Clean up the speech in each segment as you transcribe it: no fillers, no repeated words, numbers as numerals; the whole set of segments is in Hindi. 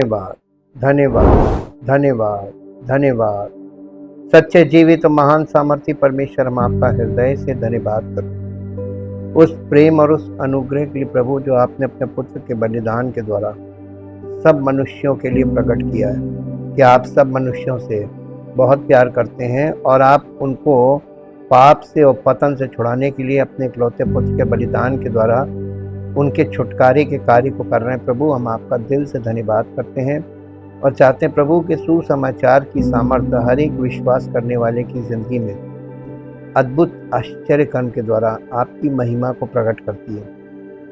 धन्यवाद, धन्यवाद, धन्यवाद, धन्यवाद। सच्चे जीवित महान सामर्थी परमेश्वर, हम आपका हृदय से धन्यवाद करते हैं उस प्रेम और उस अनुग्रह के लिए प्रभु, जो आपने अपने पुत्र के बलिदान के द्वारा सब मनुष्यों के लिए प्रकट किया है कि आप सब मनुष्यों से बहुत प्यार करते हैं और आप उनको पाप से और पतन से छुड़ाने के लिए अपने इकलौते पुत्र के बलिदान के द्वारा उनके छुटकारे के कार्य को कर रहे हैं। प्रभु, हम आपका दिल से धन्यवाद करते हैं और चाहते हैं प्रभु कि सुसमाचार की सामर्थ्य हर एक विश्वास करने वाले की ज़िंदगी में अद्भुत आश्चर्य कर्म के द्वारा आपकी महिमा को प्रकट करती है।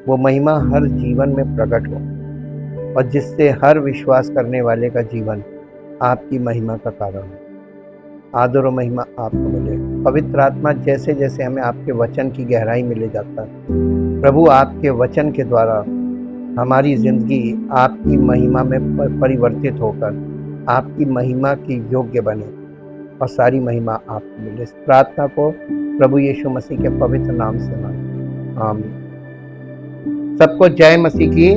वो महिमा हर जीवन में प्रकट हो और जिससे हर विश्वास करने वाले का जीवन आपकी महिमा का कारण हो। आदर और महिमा आपको मिले। पवित्र आत्मा जैसे जैसे हमें आपके वचन की गहराई में ले जाता है, प्रभु आपके वचन के द्वारा हमारी ज़िंदगी आपकी महिमा में परिवर्तित होकर आपकी महिमा की योग्य बने और सारी महिमा आपको मिले। इस प्रार्थना को प्रभु यीशु मसीह के पवित्र नाम से मांगते हैं, आमीन। सबको जय मसीह की।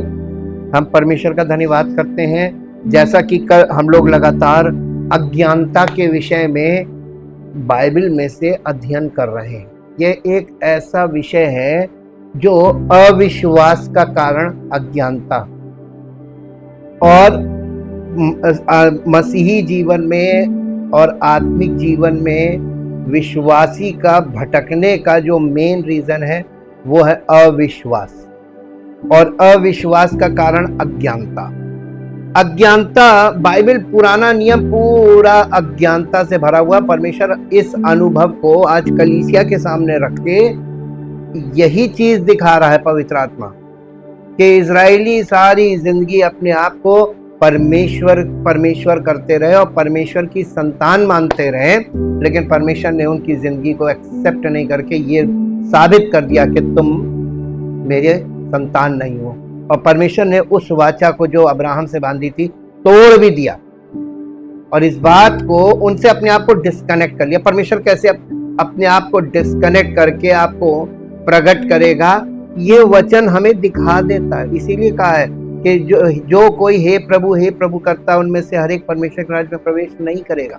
हम परमेश्वर का धन्यवाद करते हैं। जैसा कि कल हम लोग लगातार अज्ञानता के विषय में बाइबल में से अध्ययन कर रहे हैं। ये एक ऐसा विषय है जो अविश्वास का कारण अज्ञानता और मसीही जीवन में और आत्मिक जीवन में विश्वासी का भटकने का जो मेन रीजन है वो है अविश्वास, और अविश्वास का कारण अज्ञानता। अज्ञानता, बाइबल पुराना नियम पूरा अज्ञानता से भरा हुआ। परमेश्वर इस अनुभव को आज कलीसिया के सामने रख के यही चीज दिखा रहा है पवित्र आत्मा, कि इजरायली सारी जिंदगी अपने आप को परमेश्वर करते रहे और परमेश्वर की संतान मानते रहे, लेकिन परमेश्वर ने उनकी जिंदगी को एक्सेप्ट नहीं करके ये साबित कर दिया कि तुम मेरे संतान नहीं हो। और परमेश्वर ने उस वाचा को जो अब्राहम से बांधी थी तोड़ भी दिया और इस बात को उनसे अपने आप को डिस्कनेक्ट कर लिया। परमेश्वर कैसे अपने आप को डिस्कनेक्ट करके आपको प्रकट करेगा, ये वचन हमें दिखा देता है। इसीलिए कहा है कि जो कोई हे प्रभु करता है, उनमें से हर एक परमेश्वर के राज्य में प्रवेश नहीं करेगा।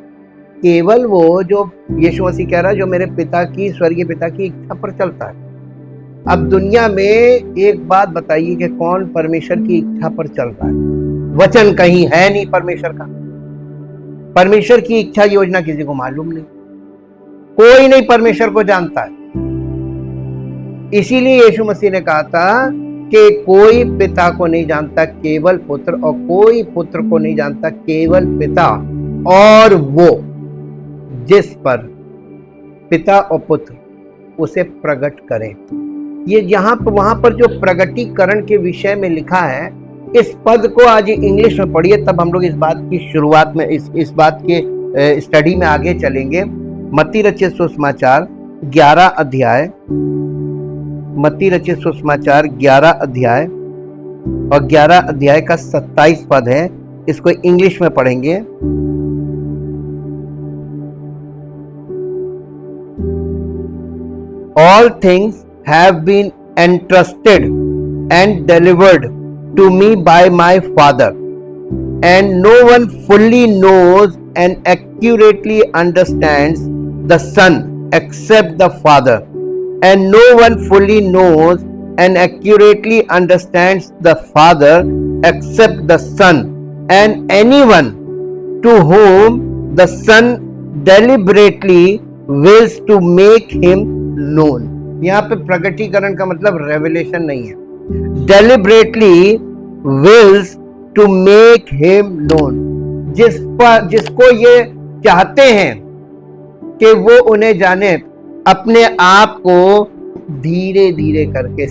केवल वो, जो यीशु मसीह कह रहा है, जो मेरे पिता की, स्वर्गीय पिता की इच्छा पर चलता है। अब दुनिया में एक बात बताइए कि कौन परमेश्वर की इच्छा पर चल रहा है? वचन कहीं है नहीं परमेश्वर का। परमेश्वर की इच्छा योजना किसी को मालूम नहीं, कोई नहीं परमेश्वर को जानता है। इसीलिए यीशु मसीह ने कहा था कि कोई पिता को नहीं जानता केवल पुत्र, और कोई पुत्र को नहीं जानता केवल पिता, और वो जिस पर पिता और पुत्र उसे प्रकट करें। ये यहाँ पर वहां पर जो प्रगटीकरण के विषय में लिखा है, इस पद को आज इंग्लिश में पढ़िए, तब हम लोग इस बात की शुरुआत में इस बात के स्टडी में आगे चलेंगे। मत्ती रचित सुसमाचार 11 अध्याय, मत्ती रचित सुसमाचार 11 अध्याय और 11 अध्याय का 27 पद है। इसको इंग्लिश में पढ़ेंगे। All things have been entrusted and delivered to me by my Father, and no one fully knows and accurately understands the Son except the Father, and no one fully knows and accurately understands the Father except the Son, and anyone to whom the Son deliberately wills to make him known। यहाँ पे प्रगटीकरण का मतलब रेवलेशन नहीं है, deliberately wills to make him known. जिसको ये चाहते हैं कि वो उन्हें जाने, अपने आप को धीरे धीरे करके,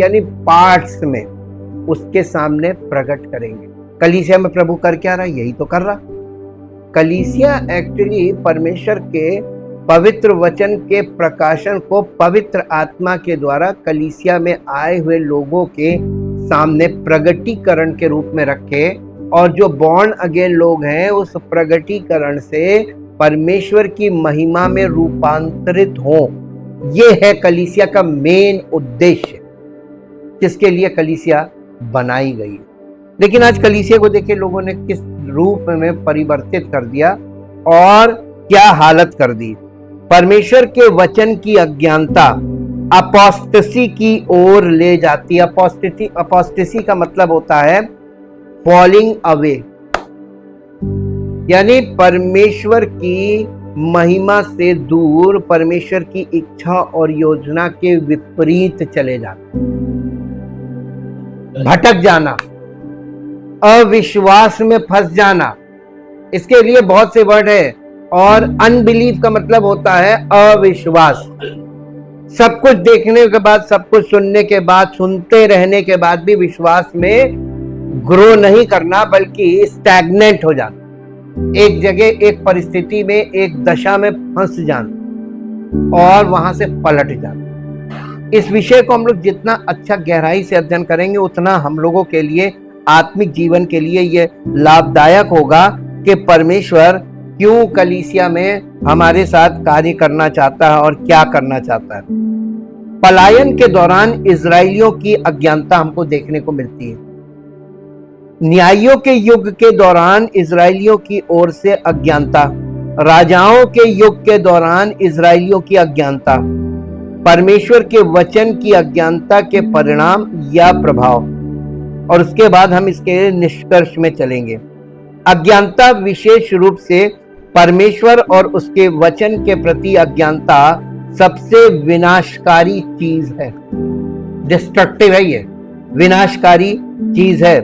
यानी पार्ट्स में उसके सामने प्रकट करेंगे। कलीसिया में प्रभु कर क्या रहा? यही तो कर रहा। कलीसिया एक्चुअली परमेश्वर के पवित्र वचन के प्रकाशन को पवित्र आत्मा के द्वारा कलीसिया में आए हुए लोगों के सामने प्रगटीकरण के रूप में रखे, और जो बॉर्न अगेन लोग हैं उस प्रगटीकरण से परमेश्वर की महिमा में रूपांतरित हो। ये है कलीसिया का मेन उद्देश्य, जिसके लिए कलीसिया बनाई गई। लेकिन आज कलीसिया को देखिए लोगों ने किस रूप में परिवर्तित कर दिया और क्या हालत कर दी। परमेश्वर के वचन की अज्ञानता अपोस्टेसी की ओर ले जाती है। अपोस्टेसी का मतलब होता है फॉलिंग अवे, यानी परमेश्वर की महिमा से दूर, परमेश्वर की इच्छा और योजना के विपरीत चले जाना, भटक जाना, अविश्वास में फंस जाना। इसके लिए बहुत से वर्ड है, और अनबिलीव का मतलब होता है अविश्वास। सब कुछ देखने के बाद, सब कुछ सुनने के बाद, सुनते रहने के बाद भी विश्वास में ग्रो नहीं करना, बल्कि स्टैग्नेंट हो जाना, एक जगह, एक परिस्थिति में, एक दशा में फंस जाना और वहां से पलट जाना। इस विषय को हम लोग जितना अच्छा गहराई से अध्ययन करेंगे उतना हम लोगों के लिए, आत्मिक जीवन के लिए ये लाभदायक होगा कि परमेश्वर क्यों कलीसिया में हमारे साथ कार्य करना चाहता है और क्या करना चाहता है। पलायन के दौरान इजरायलियों की अज्ञानता हमको देखने को मिलती है। न्यायियों के युग के दौरान इजरायलियों की ओर से अज्ञानता, राजाओं के युग के दौरान इजरायलियों की अज्ञानता, परमेश्वर के वचन की अज्ञानता के परिणाम या प्रभाव, और उसके बाद हम इसके निष्कर्ष में चलेंगे। अज्ञानता विशेष रूप से परमेश्वर और उसके वचन के प्रति अज्ञानता सबसे विनाशकारी चीज है। डिस्ट्रक्टिव है, ये विनाशकारी चीज है।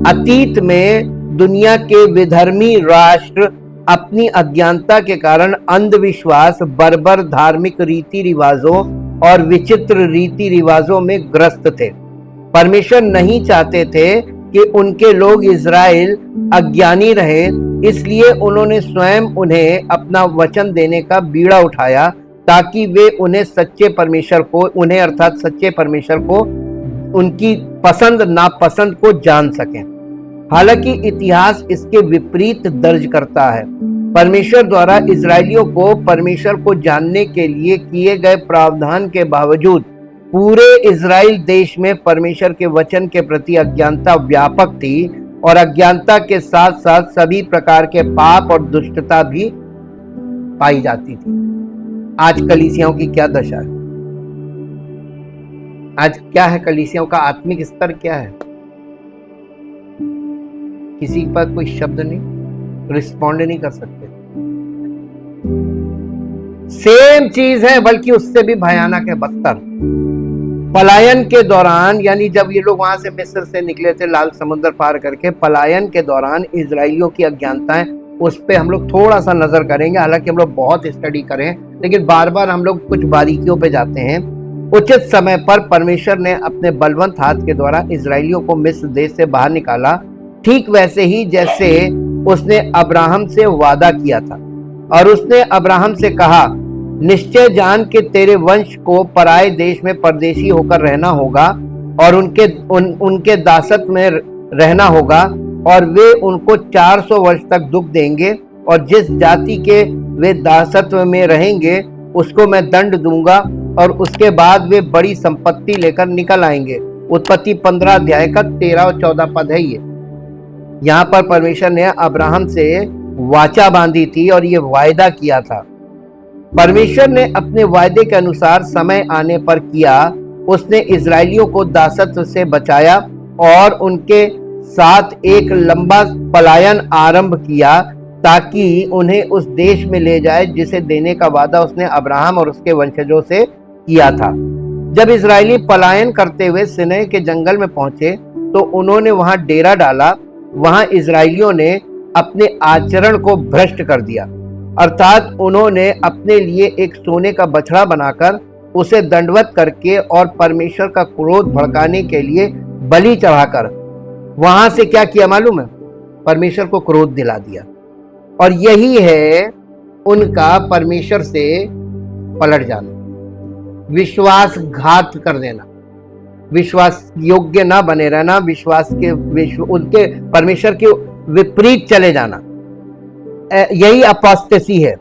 अतीत में दुनिया के विधर्मी राष्ट्र अपनी अज्ञानता के कारण अंधविश्वास, बर्बर धार्मिक रीति रिवाजों और विचित्र रीति रिवाजों में ग्रस्त थे। परमेश्वर नहीं चाहते थे कि उनके लोग इज़राइल अज्ञानी रहे, इसलिए उन्होंने स्वयं उन्हें अपना वचन देने का बीड़ा उठाया ताकि वे उन्हें सच्चे परमेश्वर को, उन्हें अर्थात सच्चे परमेश्वर को, उनकी पसंद नापसंद को जान सकें। हालांकि इतिहास इसके विपरीत दर्ज करता है। परमेश्वर द्वारा इजरायलियों को परमेश्वर को जानने के लिए किए गए प्रावधान के बावजूद पूरे इजराइल देश में परमेश्वर के वचन के प्रति अज्ञानता व्यापक थी, और अज्ञानता के साथ साथ सभी प्रकार के पाप और दुष्टता भी पाई जाती थी। आज कलीसियाओं की क्या दशा है? आज क्या है कलीसियाओं का आत्मिक स्तर क्या है? किसी के पास कोई शब्द नहीं, रिस्पॉन्ड नहीं कर सकते। सेम चीज है, बल्कि उससे भी भयानक है, बदतर। पलायन के दौरान, यानी जब ये लोग वहां से मिस्र से निकले थे लाल समुद्र पार करके, पलायन के दौरान इजराइलियों की अज्ञानताएं, उस पे हम लोग थोड़ा सा नजर करेंगे। हालांकि हम लोग बहुत स्टडी करें, लेकिन बार बार हम लोग कुछ बारीकियों पे जाते हैं। उचित समय पर परमेश्वर ने अपने बलवंत हाथ के द्वारा इजराइलियों को मिस्र देश से बाहर निकाला, ठीक वैसे ही जैसे उसने अब्राहम से वादा किया था। और उसने अब्राहम से कहा, निश्चय जान के तेरे वंश को पराए देश में परदेशी होकर रहना होगा और उनके दासत्व में रहना होगा, और वे उनको 400 वर्ष तक दुख देंगे, और जिस जाति के वे दासत्व में रहेंगे उसको मैं दंड दूंगा, और उसके बाद वे बड़ी संपत्ति लेकर निकल आएंगे। उत्पत्ति 15 अध्याय का 13 और 14 पद है। ये यहाँ पर परमेश्वर ने अब्राहम से वाचा बांधी थी और ये वायदा किया था। परमेश्वर ने अपने वायदे के अनुसार समय आने पर किया। उसने इजरायलियों को दासत्व से बचाया और उनके साथ एक लंबा पलायन आरंभ किया ताकि उन्हें उस देश में ले जाए जिसे देने का वादा उसने अब्राहम और उसके वंशजों से किया था। जब इजरायली पलायन करते हुए सिनै के जंगल में पहुंचे तो उन्होंने वहां डेरा डाला। वहां इजरायलियों ने अपने आचरण को भ्रष्ट कर दिया, अर्थात उन्होंने अपने लिए एक सोने का बछड़ा बनाकर उसे दंडवत करके और परमेश्वर का क्रोध भड़काने के लिए बलि चढ़ाकर वहां से क्या किया मालूम है? परमेश्वर को क्रोध दिला दिया। और यही है उनका परमेश्वर से पलट जाना, विश्वासघात कर देना, विश्वास योग्य ना बने रहना, उनके परमेश्वर के विपरीत चले जाना, यही अपोस्टेसी है।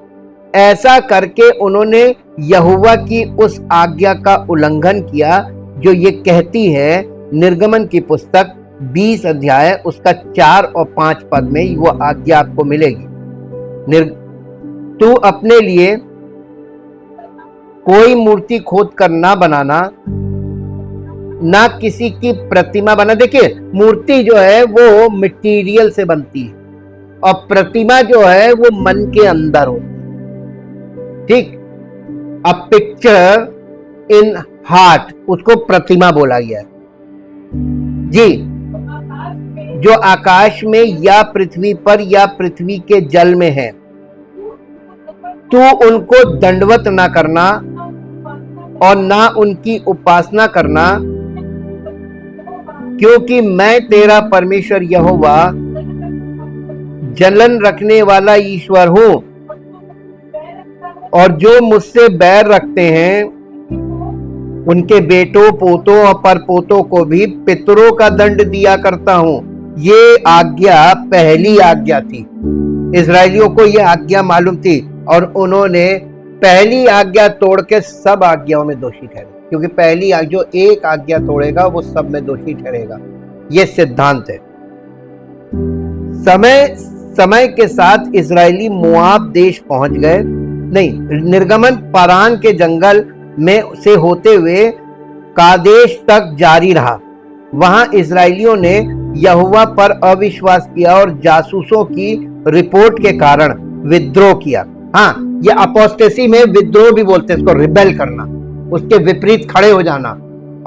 ऐसा करके उन्होंने यहोवा की उस आज्ञा का उल्लंघन किया जो ये कहती है, निर्गमन की पुस्तक 20 अध्याय उसका 4 और 5 पद में वो आज्ञा आपको मिलेगी। तू अपने लिए कोई मूर्ति खोद कर ना बनाना, ना किसी की प्रतिमा बना। देखिए, मूर्ति जो है वो मटेरियल से बनती है और प्रतिमा जो है वो मन के अंदर हो। ठीक, अ पिक्चर इन हार्ट, उसको प्रतिमा बोला गया है जी। जो आकाश में या पृथ्वी पर या पृथ्वी के जल में है, तू उनको दंडवत ना करना और ना उनकी उपासना करना, क्योंकि मैं तेरा परमेश्वर यहोवा जलन रखने वाला ईश्वर हूं। और जो मुझसे बैर रखते हैं उनके बेटों, पोतों और परपोतों को भी पितरों का दंड दिया करता हूं। ये आज्ञा पहली आज्ञा थी। इस्राएलियों को यह आज्ञा मालूम थी और उन्होंने पहली आज्ञा तोड़ के सब आज्ञाओं में दोषी ठहरे, क्योंकि पहली जो एक आज्ञा तोड़ेगा वो सब में दोषी ठहरेगा। यह सिद्धांत है। समय के साथ इस्राएली मोआब देश पहुंच गए। नहीं, निर्गमन पारान के जंगल में से होते हुए कादेश तक जारी रहा। वहां इस्राएलियों ने यहोवा पर अविश्वास किया और जासूसों की रिपोर्ट के कारण विद्रोह किया। हाँ, ये अपोस्टेसी में विद्रोह भी बोलते हैं इसको, रिबेल करना, उसके विपरीत खड़े हो जाना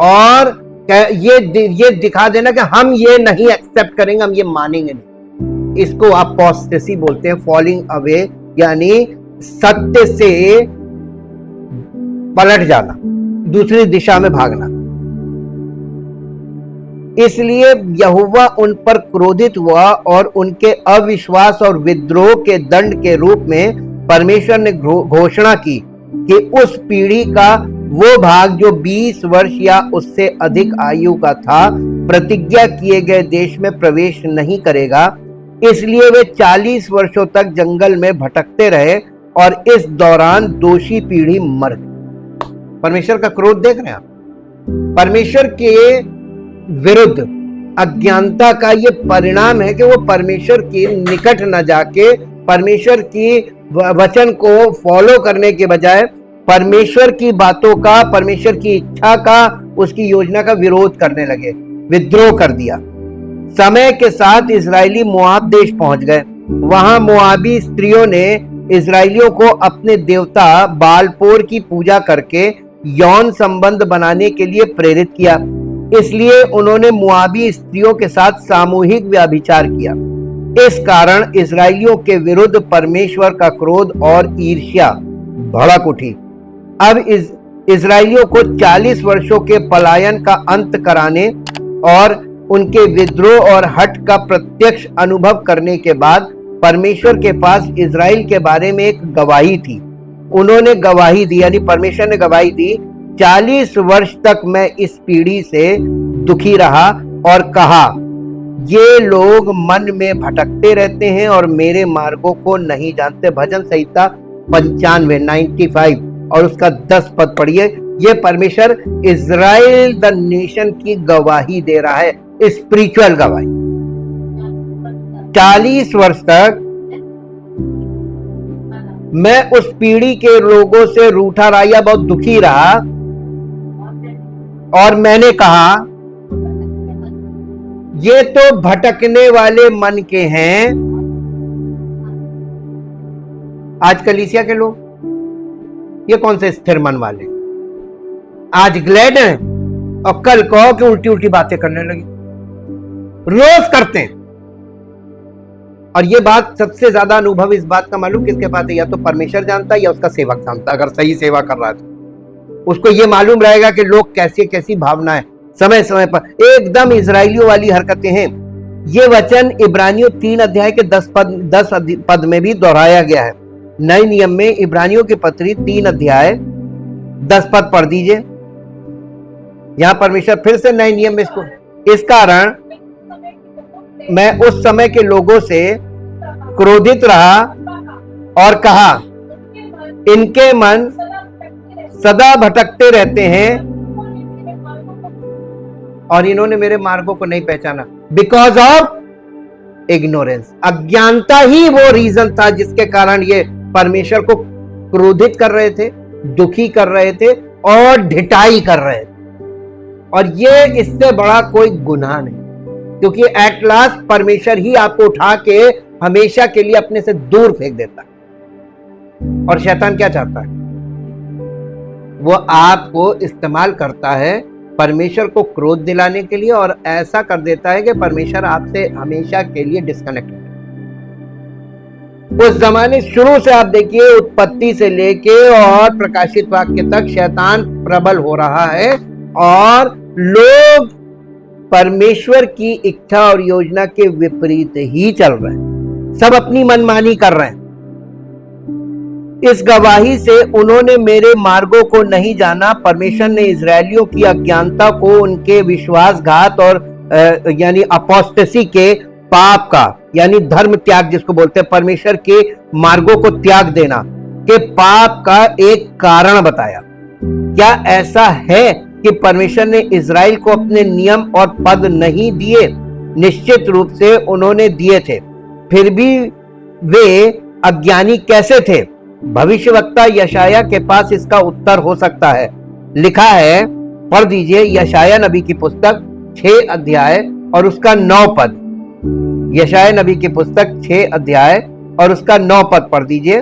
और ये दिखा देना कि हम ये नहीं एक्सेप्ट करेंगे, हम ये मानेंगे नहीं। इसको अपोस्टेसी बोलते हैं, फॉलिंग अवे, यानी सत्य से पलट जाना, दूसरी दिशा में भागना। इसलिए यहोवा उन पर क्रोधित हुआ और उनके अविश्वास और विद्रोह के दंड के रूप में परमेश्वर ने घोषणा की कि उस पीढ़ी का वो भाग जो 20 वर्ष या उससे अधिक आयु का था, प्रतिज्ञा किए गए देश में प्रवेश नहीं करेगा। इसलिए वे 40 वर्षों तक जंगल में भटकते रहे और इस दौरान दोषी पीढ़ी मर गई। परमेश्वर का क्रोध देख रहे हैं आप? परमेश्वर के विरुद्ध अज्ञानता का ये परिणाम है कि वो परमेश्वर के निकट न जाके परमेश्वर की वचन को फॉलो करने के बजाय परमेश्वर की बातों का, परमेश्वर की इच्छा का, उसकी योजना का विरोध करने लगे, विद्रोह कर दिया। समय के साथ इस्राएली मोआब देश पहुंच गए। वहां मोआबी स्त्रियों ने इस्राएलियों को अपने देवता बालपोर की पूजा करके यौन संबंध बनाने के लिए प्रेरित किया। इसलिए उन्होंने मोआबी स्त्रियों के साथ सामूहिक व्यभिचार किया। इस कारण इस्राएलियों के विरुद्ध परमेश्वर का क्रोध और ईर्ष्या भड़क उठी। अब इस्राएलियों को 40 वर्षों के पलायन का अंत कराने और उनके विद्रोह और हट का प्रत्यक्ष अनुभव करने के बाद परमेश्वर के पास इस्राएल के बारे में एक गवाही थी। उन्होंने गवाही दी, यानी परमेश्वर ने गवाही दी, 40 वर्ष तक मैं इस पीढ़ी से दुखी रहा और कहा, ये लोग मन में भटकते रहते हैं और मेरे मार्गों को नहीं जानते। भजन संहिता 95 और उसका 10 पद पढ़िए। ये परमेश्वर इजराइल द नेशन की गवाही दे रहा है, स्पिरिचुअल गवाही। 40 वर्ष तक मैं उस पीढ़ी के लोगों से रूठा रहा या बहुत दुखी रहा और मैंने कहा, ये तो भटकने वाले मन के हैं। आज कलीसिया के लोग ये कौन से स्थिर मन वाले, आज ग्लैड हैं और कल कहो कि उल्टी उल्टी बातें करने लगी, रोज करते हैं। और ये बात सबसे ज्यादा अनुभव इस बात का मालूम किसके पास है? या तो परमेश्वर जानता है या उसका सेवक जानता है। अगर सही सेवा कर रहा है तो उसको ये मालूम रहेगा कि लोग कैसी कैसी भावनाएं समय समय पर, एकदम इजराइलियों वाली हरकतें हैं। ये वचन इब्रानियों 3 अध्याय के 10 पद में भी दोहराया गया है। नए नियम में इब्रानियों की पत्री 3 अध्याय 10 पद पढ़ दीजिए। यहां परमेश्वर फिर से नए नियम में इसको, इस कारण मैं उस समय के लोगों से क्रोधित रहा और कहा, इनके मन सदा भटकते रहते हैं और इन्होंने मेरे मार्गों को नहीं पहचाना। Because of ignorance. अज्ञानता ही वो रीजन था जिसके कारण ये परमेश्वर को क्रोधित कर रहे थे, दुखी कर रहे थे और ढिठाई कर रहे थे। और ये इससे बड़ा कोई गुनाह नहीं, क्योंकि एट लास्ट परमेश्वर ही आपको उठा के हमेशा के लिए अपने से दूर फेंक देता है। और शैतान क्या चाहता है? वो आपको इस्तेमाल करता है परमेश्वर को क्रोध दिलाने के लिए, और ऐसा कर देता है कि परमेश्वर आपसे हमेशा के लिए डिस्कनेक्ट हो। उस जमाने शुरू से आप देखिए, उत्पत्ति से लेके और प्रकाशित वाक्य तक शैतान प्रबल हो रहा है, और लोग परमेश्वर की इच्छा और योजना के विपरीत ही चल रहे हैं, सब अपनी मनमानी कर रहे हैं। इस गवाही से उन्होंने मेरे मार्गों को नहीं जाना। परमेश्वर ने इजरायलियों की अज्ञानता को, उनके विश्वासघात और यानी अपोस्टेसी के पाप का, यानी धर्म त्याग जिसको बोलते हैं, परमेश्वर के मार्गों को त्याग देना के पाप का एक कारण बताया। क्या ऐसा है कि परमेश्वर ने इजराइल को अपने नियम और पद नहीं दिए? निश्चित रूप से उन्होंने दिए थे, फिर भी वे अज्ञानी कैसे थे? भविष्यवक्ता यशाया के पास इसका उत्तर हो सकता है। लिखा है, पढ़ दीजिए यशाया नबी की पुस्तक 6 अध्याय और उसका 9 पद। यशाया नबी की पुस्तक 6 अध्याय और उसका 9 पद पढ़ दीजिए।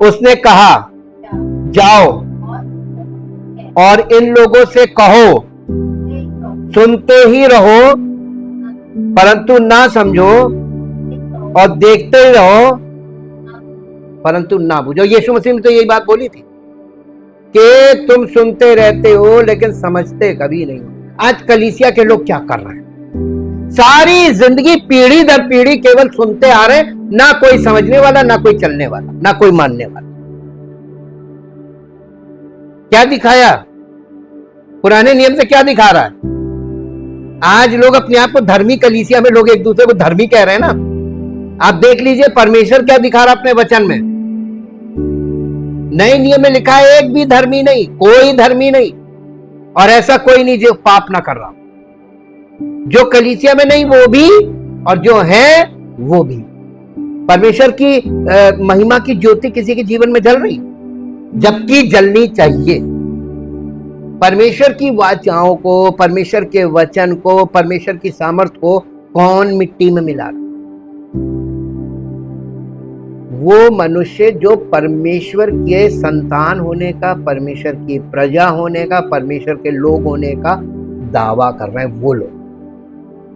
उसने कहा, जाओ और इन लोगों से कहो, सुनते ही रहो परंतु ना समझो, और देखते ही रहो परंतु ना बुझो। यीशु मसीह ने तो यही बात बोली थी कि तुम सुनते रहते हो लेकिन समझते कभी नहीं हो। आज कलीसिया के लोग क्या कर रहे हैं? सारी जिंदगी पीढ़ी दर पीढ़ी केवल सुनते आ रहे हैं, ना कोई समझने वाला, ना कोई चलने वाला, ना कोई मानने वाला। क्या दिखाया? पुराने नियम से क्या दिखा रहा है? आज लोग अपने आप को धर्मी, कलीसिया में लोग एक दूसरे को धर्मी कह रहे हैं ना। आप देख लीजिए परमेश्वर क्या दिखा रहा अपने वचन में। नए नियम में लिखा है, एक भी धर्मी नहीं, कोई धर्मी नहीं, और ऐसा कोई नहीं जो पाप ना कर रहा। जो कलीसिया में नहीं वो भी, और जो है वो भी। परमेश्वर की महिमा की ज्योति किसी के जीवन में जल रही, जबकि जलनी चाहिए। परमेश्वर की वाचाओं को, परमेश्वर के वचन को, परमेश्वर की सामर्थ्य को कौन मिट्टी में मिला? वो मनुष्य जो परमेश्वर के संतान होने का, परमेश्वर की प्रजा होने का, परमेश्वर के लोग होने का दावा कर रहे हैं, वो लोग,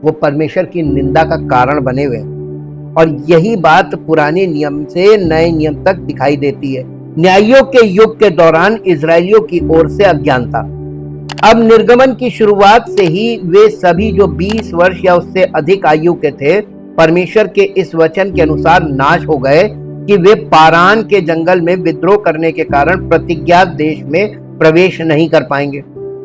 वो परमेश्वर की निंदा का कारण बने हुए हैं। और यही बात पुराने नियम से नए नियम तक दिखाई देती है। न्यायों के युग के दौरान इजरायलियों की ओर से अज्ञानता। अब निर्गमन की शुरुआत से ही वे सभी जो 20 वर्ष या उससे अधिक आयु के थे, परमेश्वर के इस वचन के अनुसार नाश हो गए कि वे पारान के जंगल में विद्रोह करने के कारण प्रतिज्ञात देश में प्रवेश नहीं कर पाएंगे।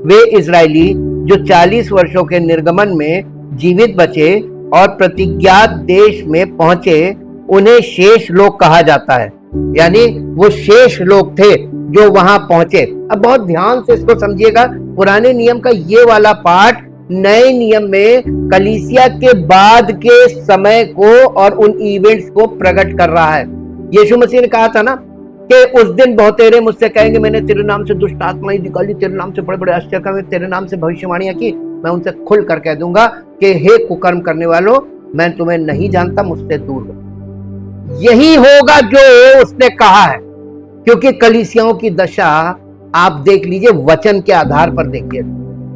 वे इजरायली जो 40 वर्षों के निर्गमन में जीवित बचे और प्रतिज्ञात देश में पहुंचे, उन्हें शेष लोग कहा जाता है। यानी वो शेष लोग थे जो वहां पहुंचे। अब बहुत ध्यान से इसको समझिएगा, पुराने नियम का ये वाला पार्ट नए नियम में कलीसिया के बाद के समय को और उन इवेंट्स को प्रकट कर रहा है। यीशु मसीह ने कहा था ना कि उस दिन बहुतेरे मुझसे कहेंगे, मैंने तेरे नाम से दुष्ट आत्माएं निकाली, तेरे नाम से बड़े बड़े आश्चर्य काम, तेरे नाम से भविष्यवाणियां की। मैं उनसे खुल कर कह दूंगा कि हे कुकर्म करने वालों, मैं तुम्हें नहीं जानता, मुझसे दूर रहो। यही होगा जो उसने कहा है, क्योंकि कलीसियाओं की दशा आप देख लीजिए, वचन के आधार पर देखिए,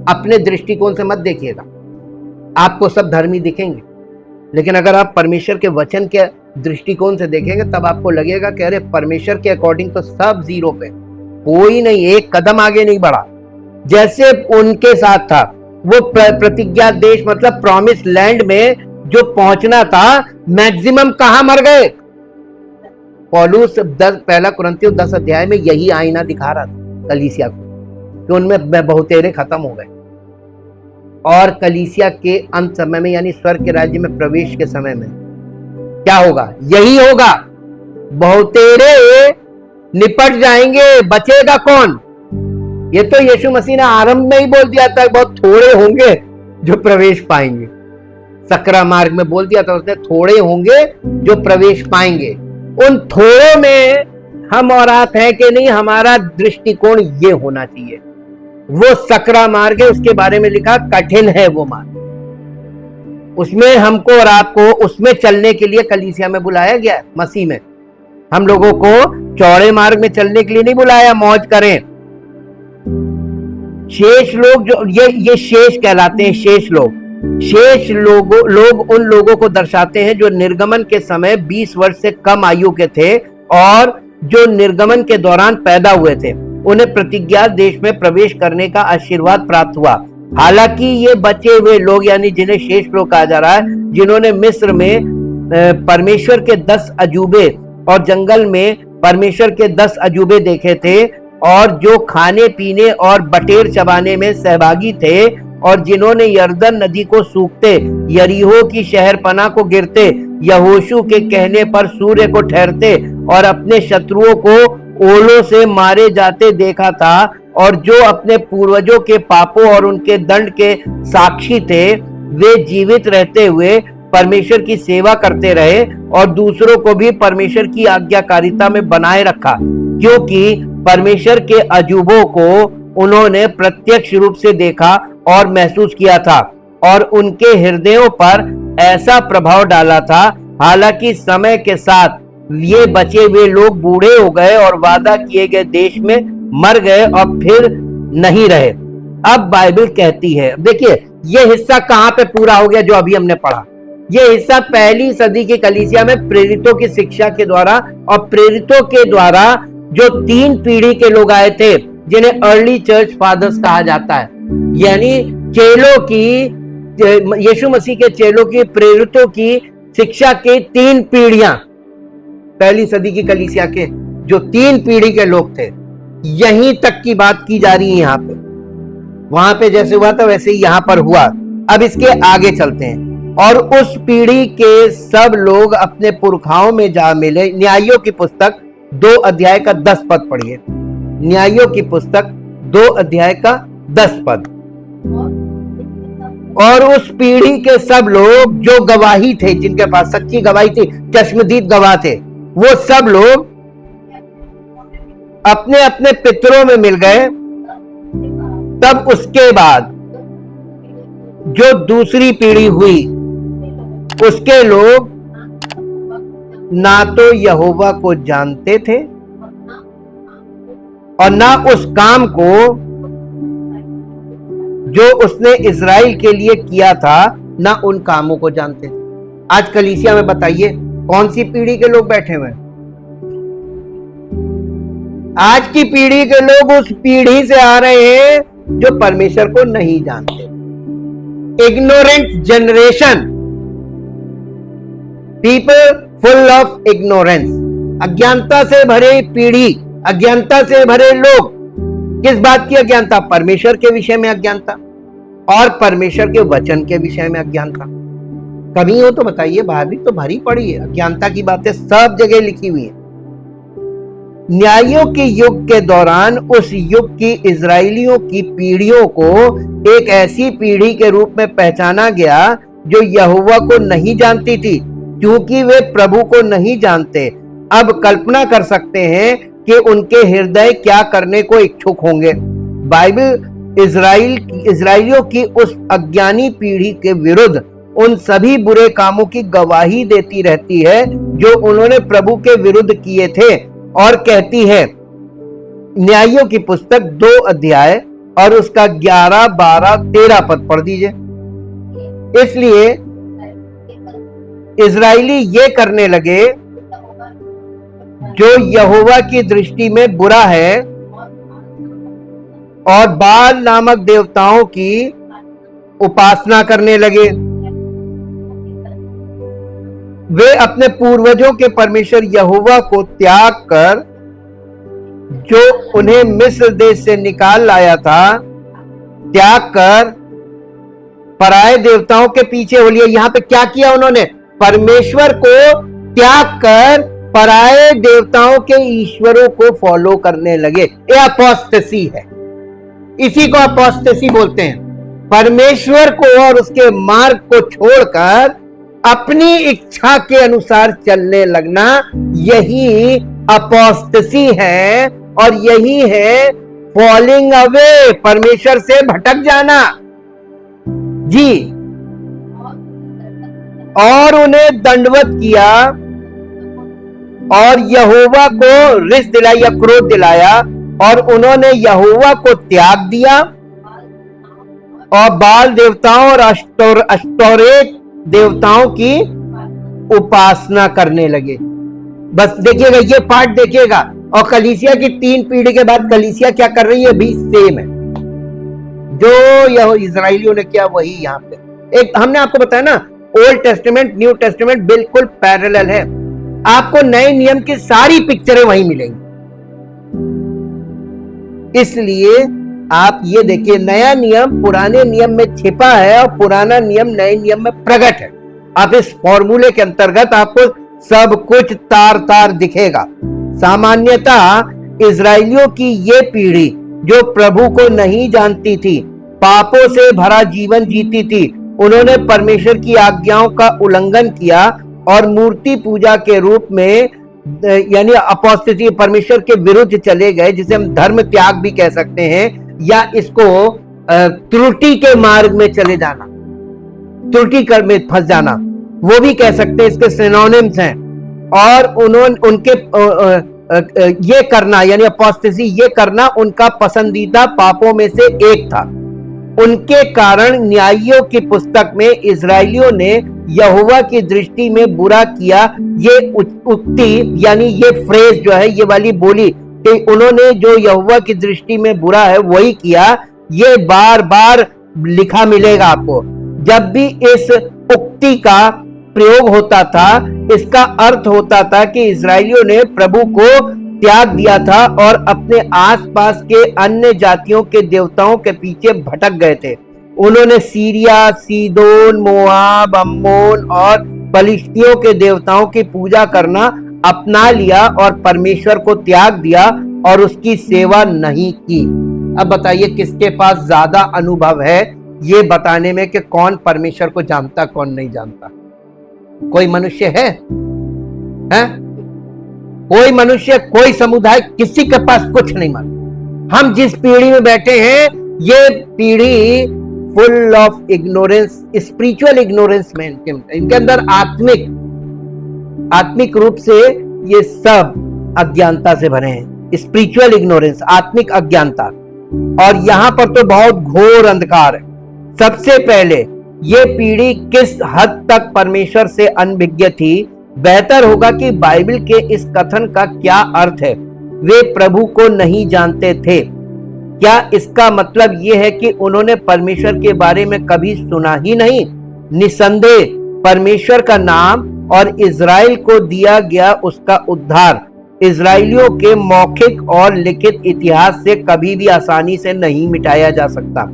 अपने दृष्टिकोण से मत देखिएगा। आपको सब धर्मी दिखेंगे, लेकिन अगर आप परमेश्वर के वचन के दृष्टिकोण से देखेंगे तब आपको लगेगा कि अरे परमेश्वर के अकॉर्डिंग तो सब जीरो पे, कोई नहीं, एक कदम आगे नहीं बढ़ा। जैसे उनके साथ था, वो प्रतिज्ञा देश मतलब प्रॉमिस लैंड में जो पहुंचना था, मैक्सिमम कहां मर गए। पौलुस 1 कुरिन्थियों 10 अध्याय में यही आईना दिखा रहा था कलीसिया को, कि उनमें बहुतेरे खत्म हो गए। और कलीसिया के अंत समय में, यानी स्वर्ग के राज्य में प्रवेश के समय में क्या होगा? यही होगा, बहुतेरे निपट जाएंगे, बचेगा कौन? ये तो यीशु मसीह ने आरंभ में ही बोल दिया था, बहुत थोड़े होंगे जो प्रवेश पाएंगे। सकरा मार्ग में बोल दिया था उसने, थोड़े होंगे जो प्रवेश पाएंगे। उन थोड़ों में हम और आप हैं कि नहीं, हमारा दृष्टिकोण ये होना चाहिए। वो सकरा मार्ग है, उसके बारे में लिखा कठिन है वो मार्ग, उसमें हमको और आपको उसमें चलने के लिए कलीसिया में बुलाया गया है। मसीह में हम लोगों को चौड़े मार्ग में चलने के लिए नहीं बुलाया, मौज करें। शेष लोग, जो ये शेष कहलाते हैं, शेष लोग उन लोगों को दर्शाते हैं जो निर्गमन के समय 20 वर्ष से कम आयु के थे और जो निर्गमन के दौरान पैदा हुए थे। उन्हें प्रतिज्ञा देश में प्रवेश करने का आशीर्वाद प्राप्त हुआ। हालांकि ये बचे हुए लोग, यानी जिन्हें शेष लोग कहा जा रहा है, जिन्होंने मिस्र में परमेश्वर के 10 अजूबे और जंगल में परमेश्वर के 10 अजूबे देखे थे, और जो खाने पीने और बटेर चबाने में सहभागी थे, और जिन्होंने यरदन नदी को सूखते, यरीहो की शहरपनाह को गिरते, यहोशू के कहने पर सूर्य को ठहरते और अपने शत्रुओं को ओलों से मारे जाते देखा था, और जो अपने पूर्वजों के पापों और उनके दंड के साक्षी थे, वे जीवित रहते हुए परमेश्वर की सेवा करते रहे और दूसरों को भी परमेश्वर की आज्ञाकारिता में बनाए रखा, क्योंकि परमेश्वर के अजूबों को उन्होंने प्रत्यक्ष रूप से देखा और महसूस किया था और उनके हृदयों पर ऐसा प्रभाव डाला था। हालांकि समय के साथ ये बचे हुए लोग बूढ़े हो गए और वादा किए गए देश में मर गए और फिर नहीं रहे। अब बाइबल कहती है, देखिए ये हिस्सा कहां पे पूरा हो गया जो अभी हमने पढ़ा। ये हिस्सा पहली सदी की कलीसिया में प्रेरितों की शिक्षा के द्वारा और प्रेरितों के द्वारा जो 3 पीढ़ी के लोग आए थे, जिन्हें अर्ली चर्च फादर्स कहा जाता है, यानी चेलों की, यीशु मसीह के चेलों की, प्रेरितों की शिक्षा की 3 पीढ़ियां, पहली सदी की कलीसिया के जो 3 पीढ़ी के लोग थे, यहीं तक की बात की जा रही है। यहाँ पे, वहां पे जैसे हुआ था वैसे ही यहां पर हुआ। अब इसके आगे चलते हैं। और उस पीढ़ी के सब लोग अपने पुरखाओं में जा मिले। न्यायों की पुस्तक 2 अध्याय का 10 पद पढ़िए। न्यायों की पुस्तक 2 अध्याय का 10 पद। और उस पीढ़ी के सब लोग जो गवाही थे, जिनके पास सच्ची गवाही थी, चश्मदीद गवाह थे, वो सब लोग अपने अपने पितरों में मिल गए। तब उसके बाद जो दूसरी पीढ़ी हुई, उसके लोग ना तो यहोवा को जानते थे और ना उस काम को जो उसने इज़राइल के लिए किया था, ना उन कामों को जानते थे। आज कलीसिया में बताइए कौन सी पीढ़ी के लोग बैठे हुए हैं? आज की पीढ़ी के लोग उस पीढ़ी से आ रहे हैं जो परमेश्वर को नहीं जानते। Ignorant generation, people full of ignorance, अज्ञानता से भरे पीढ़ी, अज्ञानता से भरे लोग। किस बात की अज्ञानता? परमेश्वर के विषय में अज्ञानता और परमेश्वर के वचन के विषय में अज्ञानता। कभी हो तो बताइए, बाइबल तो भरी पड़ी है, अज्ञानता की बातें सब जगह लिखी हुई है। न्यायों के युग के दौरान उस युग की इजरायलियों की पीढ़ियों को एक ऐसी पीढ़ी के रूप में पहचाना गया जो यहोवा को नहीं जानती थी, क्योंकि वे प्रभु को नहीं जानते। अब कल्पना कर सकते हैं कि उनके हृदय क्या करने को इच्छुक होंगे। बाइबल इजराइलियों की उस अज्ञानी पीढ़ी के विरुद्ध उन सभी बुरे कामों की गवाही देती रहती है जो उन्होंने प्रभु के विरुद्ध किए थे, और कहती है, न्यायों की पुस्तक 2 अध्याय और उसका 11, 12, 13 पद पढ़ दीजिए। इसलिए इजराइली ये करने लगे जो यहोवा की दृष्टि में बुरा है और बाल नामक देवताओं की उपासना करने लगे। वे अपने पूर्वजों के परमेश्वर यहोवा को त्याग कर, जो उन्हें मिस्र देश से निकाल लाया था, त्याग कर पराये देवताओं के पीछे हो लिए। यहां पे क्या किया उन्होंने? परमेश्वर को त्याग कर पराये देवताओं के ईश्वरों को फॉलो करने लगे। ये अपोस्टेसी है। इसी को अपोस्टेसी बोलते हैं। परमेश्वर को और उसके मार्ग को छोड़कर अपनी इच्छा के अनुसार चलने लगना, यही अपोस्टेसी है और यही है फॉलिंग अवे, परमेश्वर से भटक जाना जी। और उन्हें दंडवत किया और यहोवा को रिस दिलाई या क्रोध दिलाया, और उन्होंने यहोवा को त्याग दिया और बाल देवताओं और अश्तोरेत देवताओं की उपासना करने लगे। बस देखिएगा, ये पार्ट देखिएगा। और कलीसिया की 3 पीढ़ी के बाद कलीसिया क्या कर रही है भी सेम है, जो यह इजराइलियों ने किया वही यहाँ पे। एक हमने आपको बताया ना, ओल्ड टेस्टामेंट न्यू टेस्टामेंट बिल्कुल पैरेलल है। आपको नए नियम की सारी पिक्चरें वहीं मिलेंगी। इसलिए आप ये देखिए, नया नियम पुराने नियम में छिपा है और पुराना नियम नए नियम में प्रकट है। आप इस फॉर्मूले के अंतर्गत आपको सब कुछ तार तार दिखेगा। सामान्यतः इजराइलियों की ये पीढ़ी जो प्रभु को नहीं जानती थी, पापों से भरा जीवन जीती थी, उन्होंने परमेश्वर की आज्ञाओं का उल्लंघन किया और मूर्ति पूजा के रूप में यानी अपोस्टेसी, परमेश्वर के विरुद्ध चले गए, जिसे हम धर्म त्याग भी कह सकते हैं, या इसको त्रुटि के मार्ग में चले जाना, त्रुटि कर में फंस जाना, वो भी कह सकते हैं, इसके सिनोनिम्स हैं। और उन्होंने उनके ये करना यानी अपोस्टेसी ये करना उनका पसंदीदा पापों में से एक था। उनके कारण न्यायियों की पुस्तक में इजराइलियों ने यहोवा की दृष्टि में बुरा किया, ये उक्ति यानी ये फ्रेज जो है, ये वाली बोली कि उन्होंने जो यहोवा की दृष्टि में बुरा है वही किया, ये बार बार लिखा मिलेगा आपको। जब भी इस उक्ति का प्रयोग होता था, इसका अर्थ होता था कि इजराइलियों ने प्रभु को त्याग दिया था और अपने आसपास के अन्य जातियों के देवताओं के पीछे भटक गए थे। उन्होंने सीरिया, सीदोन, मोआब, अम्मोन और फलिश्तियों के देवताओं की पूजा करना अपना लिया और परमेश्वर को त्याग दिया और उसकी सेवा नहीं की। अब बताइए किसके पास ज्यादा अनुभव है ये बताने में कि कौन परमेश्वर को जानता कौन नहीं जानता? कोई मनुष्य है? कोई मनुष्य, कोई समुदाय, किसी के पास कुछ नहीं मालूम। हम जिस पीढ़ी में बैठे हैं, ये पीढ़ी full of ignorance, spiritual ignorance में इनके अंदर आत्मिक रूप से ये सब अज्ञानता से भरे हैं। स्पिरिचुअल इग्नोरेंस, आत्मिक अज्ञानता। और यहां पर तो बहुत घोर अंधकार है। सबसे पहले ये पीढ़ी किस हद तक परमेश्वर से अनभिज्ञ थी? बेहतर होगा कि बाइबल के इस कथन का क्या अर्थ है। वे प्रभु को नहीं जानते थे। क्या इसका मतलब यह है कि उन्होंने परमेश्वर के बारे में कभी सुना ही नहीं? निसंदेह परमेश्वर का नाम और इजराइल को दिया गया उसका उद्धार इजराइलियों के मौखिक और लिखित इतिहास से कभी भी आसानी से नहीं मिटाया जा सकता।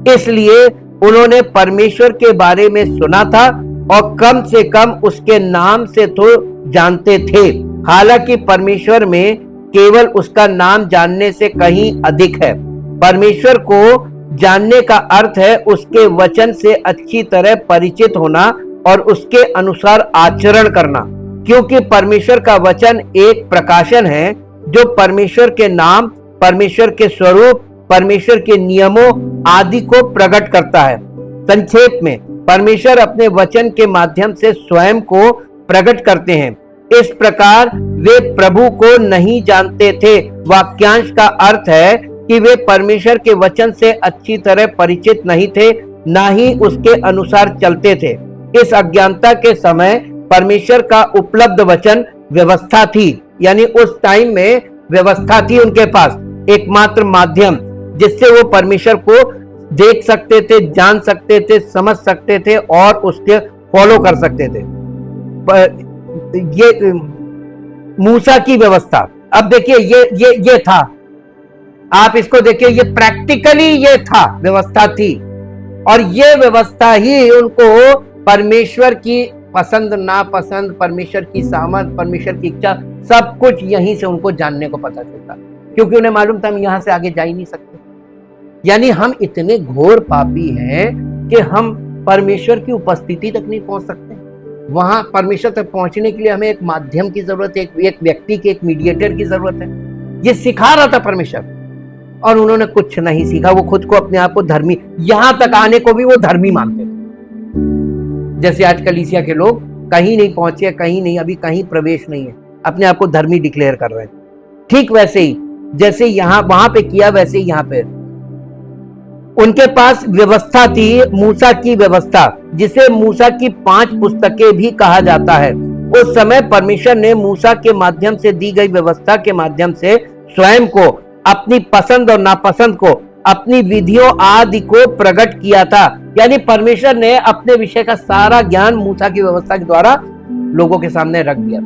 इसलिए उन्होंने परमेश्वर के बारे में सुना था और कम से कम उसके नाम से तो जानते थे। हालांकि परमेश्वर में केवल उसका नाम जानने से कहीं अधिक है। परमेश्वर को जानने का अर्थ है उसके वचन से अच्छी तरह परिचित होना और उसके अनुसार आचरण करना, क्योंकि परमेश्वर का वचन एक प्रकाशन है जो परमेश्वर के नाम, परमेश्वर के स्वरूप, परमेश्वर के नियमों आदि को प्रकट करता है। संक्षेप में, परमेश्वर अपने वचन के माध्यम से स्वयं को प्रकट करते हैं। इस प्रकार वे प्रभु को नहीं जानते थे। वाक्यांश का अर्थ है कि वे परमेश्वर के वचन से अच्छी तरह परिचित नहीं थे, ना ही उसके अनुसार चलते थे। इस अज्ञानता के समय परमेश्वर का उपलब्ध वचन व्यवस्था थी, यानी उस टाइम में व्यवस्था थी उनके पास, एकमात्र माध्यम जिससे वो परमेश्वर को देख सकते थे, जान सकते थे, समझ सकते थे और उसके फॉलो कर सकते थे। ये मूसा की व्यवस्था। अब देखिए ये था, आप इसको देखिए, ये प्रैक्टिकली ये था, व्यवस्था थी। और ये व्यवस्था ही उनको परमेश्वर की पसंद नापसंद, परमेश्वर की सामर्थ, परमेश्वर की इच्छा, सब कुछ यहीं से उनको जानने को पता चलता, क्योंकि उन्हें मालूम था हम यहां से आगे जा ही नहीं सकते। यानी हम इतने घोर पापी हैं कि हम परमेश्वर की उपस्थिति तक नहीं पहुंच सकते। वहां परमेश्वर तक पहुंचने के लिए हमें एक माध्यम की जरूरत है, एक व्यक्ति की, एक मीडिएटर की जरूरत है। ये सिखा रहा था परमेश्वर, और उन्होंने कुछ नहीं सीखा। वो खुद को, अपने आप को धर्मी, यहां तक आने को भी वो धर्मी मानते थे। जैसे आज कलीसिया के लोग कहीं नहीं पहुंचे, कहीं नहीं, अभी कहीं प्रवेश नहीं है, अपने आप को धर्मी डिक्लेयर कर रहे हैं। ठीक वैसे ही जैसे यहां वहां पे किया, वैसे ही यहां पे उनके पास व्यवस्था थी, मूसा की व्यवस्था, जिसे मूसा की 5 पुस्तकें भी कहा जाता है। उस समय परमेश्वर ने मूसा के माध्यम से दी गई व्यवस्था के माध्यम से स्वयं को, अपनी पसंद और नापसंद को, अपनी विधियों आदि को प्रकट किया था। यानी परमेश्वर ने अपने विषय का सारा ज्ञान मूसा की व्यवस्था के द्वारा लोगों के सामने रख दिया।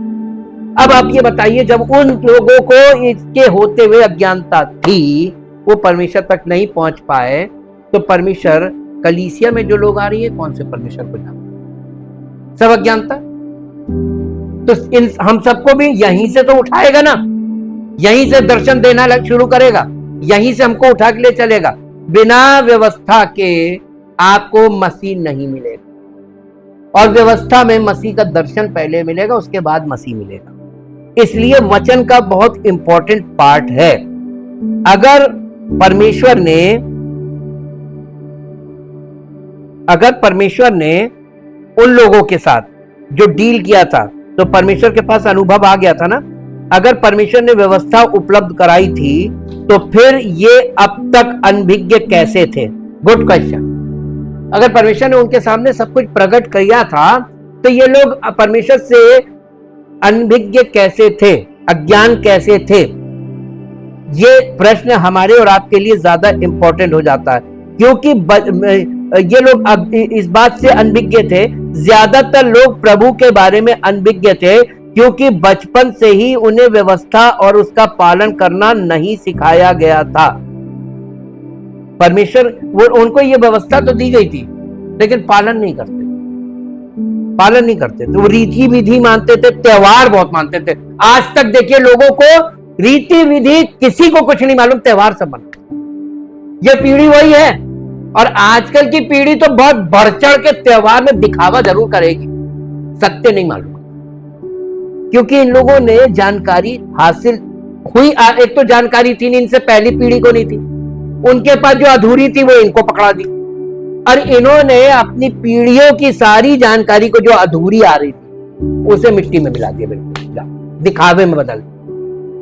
अब आप ये बताइए, जब उन लोगों को इसके होते हुए अज्ञानता थी, वो परमेश्वर तक नहीं पहुंच पाए, तो परमेश्वर कलीसिया में जो लोग आ रही है, कौन से परमेश्वर को जानते? सब अज्ञानता। तो इन हम सबको भी यहीं से तो उठाएगा ना, यहीं से दर्शन देना शुरू करेगा, यहीं से हमको उठा के ले चलेगा। बिना व्यवस्था के आपको मसीह नहीं मिलेगा, और व्यवस्था में मसीह का दर्शन पहले मिलेगा, उसके बाद मसीह मिलेगा। इसलिए वचन का बहुत इंपॉर्टेंट पार्ट है। अगर परमेश्वर ने उन लोगों के साथ जो डील किया था, तो परमेश्वर के पास अनुभव आ गया था ना। अगर परमेश्वर ने व्यवस्था उपलब्ध कराई थी, तो फिर ये अब तक अनभिज्ञ कैसे थे? Good question. अगर परमेश्वर ने उनके सामने सब कुछ प्रकट किया था, तो ये लोग परमेश्वर से अनभिज्ञ कैसे थे, अज्ञान कैसे थे? ये प्रश्न हमारे और आपके लिए ज्यादा इंपॉर्टेंट हो जाता है, क्योंकि ये लोग इस बात से अनभिज्ञ थे। ज्यादातर लोग प्रभु के बारे में अनभिज्ञ थे, क्योंकि बचपन से ही उन्हें व्यवस्था और उसका पालन करना नहीं सिखाया गया था। परमेश्वर, उनको ये व्यवस्था तो दी गई थी, लेकिन पालन नहीं करते थे। वो रीति विधि मानते थे, त्योहार बहुत मानते थे। आज तक देखिए, लोगों को रीति विधि किसी को कुछ नहीं मालूम, त्योहार सब बना। ये पीढ़ी वही है, और आजकल की पीढ़ी तो बहुत बढ़ चढ़ के त्योहार में दिखावा जरूर करेगी, सत्य नहीं मालूम, क्योंकि इन लोगों ने जानकारी हासिल हुई। एक तो जानकारी थी नहीं, इनसे पहली पीढ़ी को नहीं थी, उनके पास जो अधूरी थी वो इनको पकड़ा दी, और इन्होंने अपनी पीढ़ियों की सारी जानकारी को, जो अधूरी आ रही थी, उसे मिट्टी में मिला दिया, बिल्कुल दिखावे में बदल।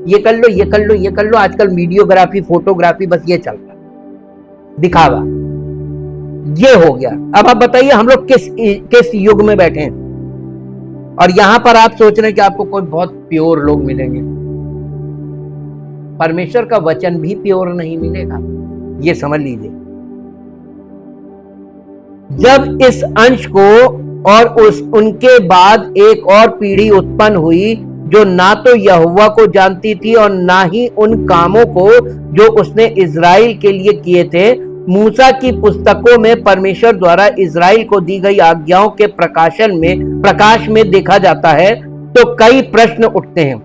ये कर लो, ये कर लो, ये कर लो। आजकल वीडियोग्राफी, फोटोग्राफी, बस ये चल रहा है, दिखावा। ये हो गया। अब आप बताइए, हम लोग किस युग में बैठे हैं? और यहां पर आप सोच रहे हैं कि आपको कोई बहुत प्योर लोग मिलेंगे। परमेश्वर का वचन भी प्योर नहीं मिलेगा, ये समझ लीजिए। जब इस अंश को और उनके बाद एक और पीढ़ी उत्पन्न हुई, जो ना तो यहोवा को जानती थी और ना ही उन कामों को जो उसने इजराइल के लिए किए थे। मूसा की पुस्तकों में परमेश्वर द्वारा इजराइल को दी गई आज्ञाओं के प्रकाश में देखा जाता है, तो कई प्रश्न उठते हैं।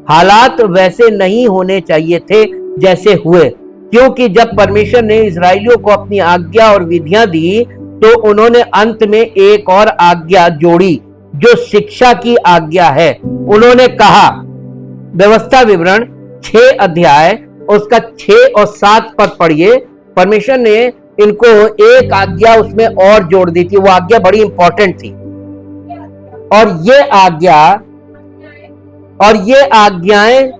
हालात वैसे नहीं होने चाहिए थे जैसे हुए, क्योंकि जब परमेश्वर ने इजराइलियों को अपनी आज्ञा और विधियां दी, तो उन्होंने अंत में एक और आज्ञा जोड़ी, जो शिक्षा की आज्ञा है। उन्होंने कहा, व्यवस्था विवरण 6 अध्याय, उसका 6 और 7 पद पढ़िए। परमेश्वर ने इनको एक आज्ञा उसमें और जोड़ दी थी, वो आज्ञा बड़ी इंपॉर्टेंट थी। और ये आज्ञाएं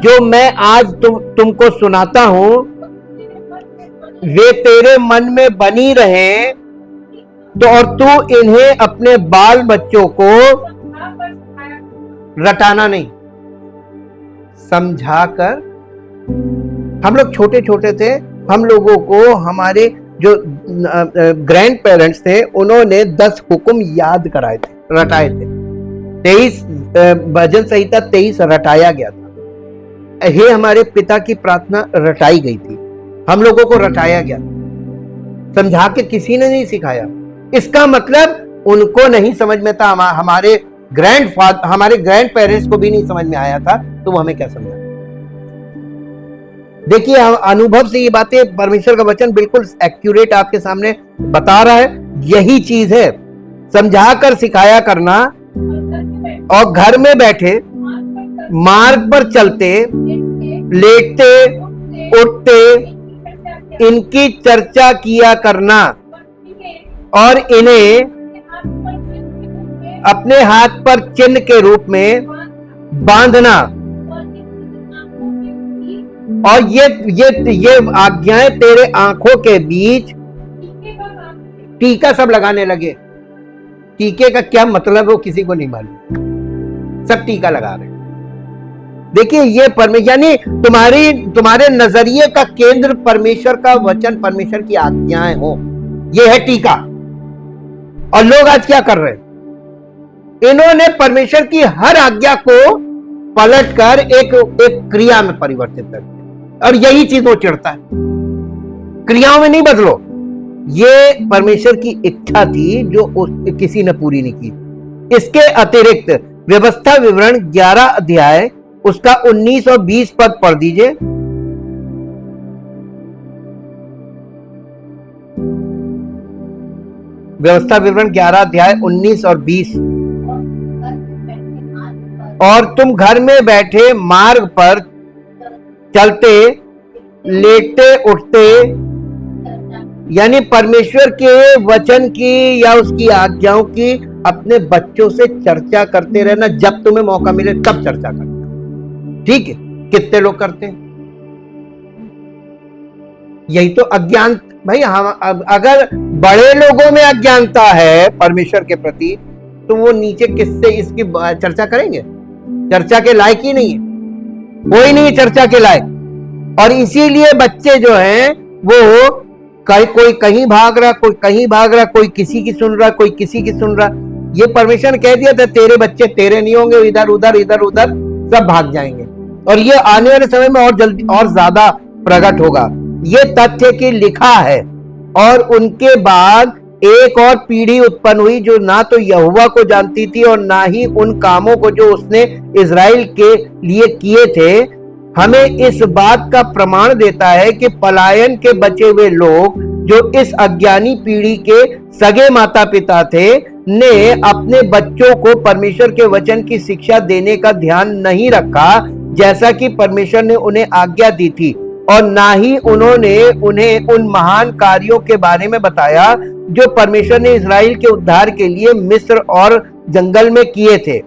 जो मैं आज तुमको सुनाता हूं, वे तेरे मन में बनी रहें, तो और तू इन्हें अपने बाल बच्चों को रटाना नहीं, समझाकर। हम लोग छोटे छोटे थे, हम लोगों को हमारे जो ग्रैंड पेरेंट्स थे, उन्होंने 10 हुक्म याद कराए थे, रटाए थे। 23 भजन संहिता 23 रटाया गया था। ये हमारे पिता की प्रार्थना रटाई गई थी, हम लोगों को रटाया गया, समझा के किसी ने नहीं सिखाया। इसका मतलब उनको नहीं समझ में था, हमारे ग्रैंड पेरेंट्स को भी नहीं समझ में आया था, तो वो हमें क्या समझा? देखिए, अनुभव से ये बातें, परमेश्वर का वचन बिल्कुल एक्यूरेट आपके सामने बता रहा है। यही चीज है, समझा कर सिखाया करना और घर में बैठे मार्ग पर चलते, लेटते, उठते इनकी चर्चा किया करना और इन्हें अपने हाथ पर चिन्ह के रूप में बांधना। और ये आज्ञाएं तेरे आंखों के बीच टीका सब लगाने लगे। टीके का क्या मतलब है वो किसी को नहीं मालूम, सब टीका लगा रहे। देखिए, ये परमेश्वर यानी तुम्हारे नजरिए का केंद्र परमेश्वर का वचन, परमेश्वर की आज्ञाएं हो, ये है टीका। और लोग आज क्या कर रहे हैं? इन्होंने परमेश्वर की हर आज्ञा को पलटकर एक क्रिया में परिवर्तित कर दिया, और यही चीज वो चिढ़ता है। क्रियाओं में नहीं बदलो। ये परमेश्वर की इच्छा थी जो किसी ने पूरी नहीं की। इसके अतिरिक्त व्यवस्था विवरण 11 अध्याय उसका 19 और 20 पद पढ़ दीजिए। व्यवस्था विवरण 11 अध्याय 19 और 20। और तुम घर में बैठे मार्ग पर चलते, लेटते, उठते, यानी परमेश्वर के वचन की या उसकी आज्ञाओं की अपने बच्चों से चर्चा करते रहना। जब तुम्हें मौका मिले तब चर्चा करना। ठीक है? कितने लोग करते हैं? यही तो अज्ञान भाई। हम अगर बड़े लोगों में अज्ञानता है परमेश्वर के प्रति, तो वो नीचे किससे इसकी चर्चा करेंगे? चर्चा के लायक ही नहीं है, कोई नहीं चर्चा के लायक। और इसीलिए बच्चे जो हैं वो कोई कहीं भाग रहा, कोई कहीं भाग रहा, कोई किसी की सुन रहा, कोई किसी की सुन रहा। ये परमेश्वर ने कह दिया था, तेरे बच्चे तेरे नहीं होंगे, इधर उधर इधर उधर सब भाग जाएंगे। और ये आने वाले समय में और जल्दी और ज्यादा प्रकट होगा। ये तथ्य की लिखा है। और उनके बाद एक और पीढ़ी उत्पन्न हुई जो ना तो यहोवा को जानती थी और ना ही उन कामों को जो उसने इजराइल के लिए किए थे। हमें इस बात का प्रमाण देता है कि पलायन के बचे हुए लोग जो इस अज्ञानी पीढ़ी के सगे माता पिता थे ने अपने बच्चों को परमेश्वर के वचन की शिक्षा देने का ध्यान नहीं रखा, जैसा कि परमेश्वर ने उन्हें आज्ञा दी थी। और ना ही उन्होंने उन्हें उन महान कार्यों के बारे में बताया जो परमेश्वर ने इजराइल के उद्धार के लिए मिस्र और जंगल में किए थे,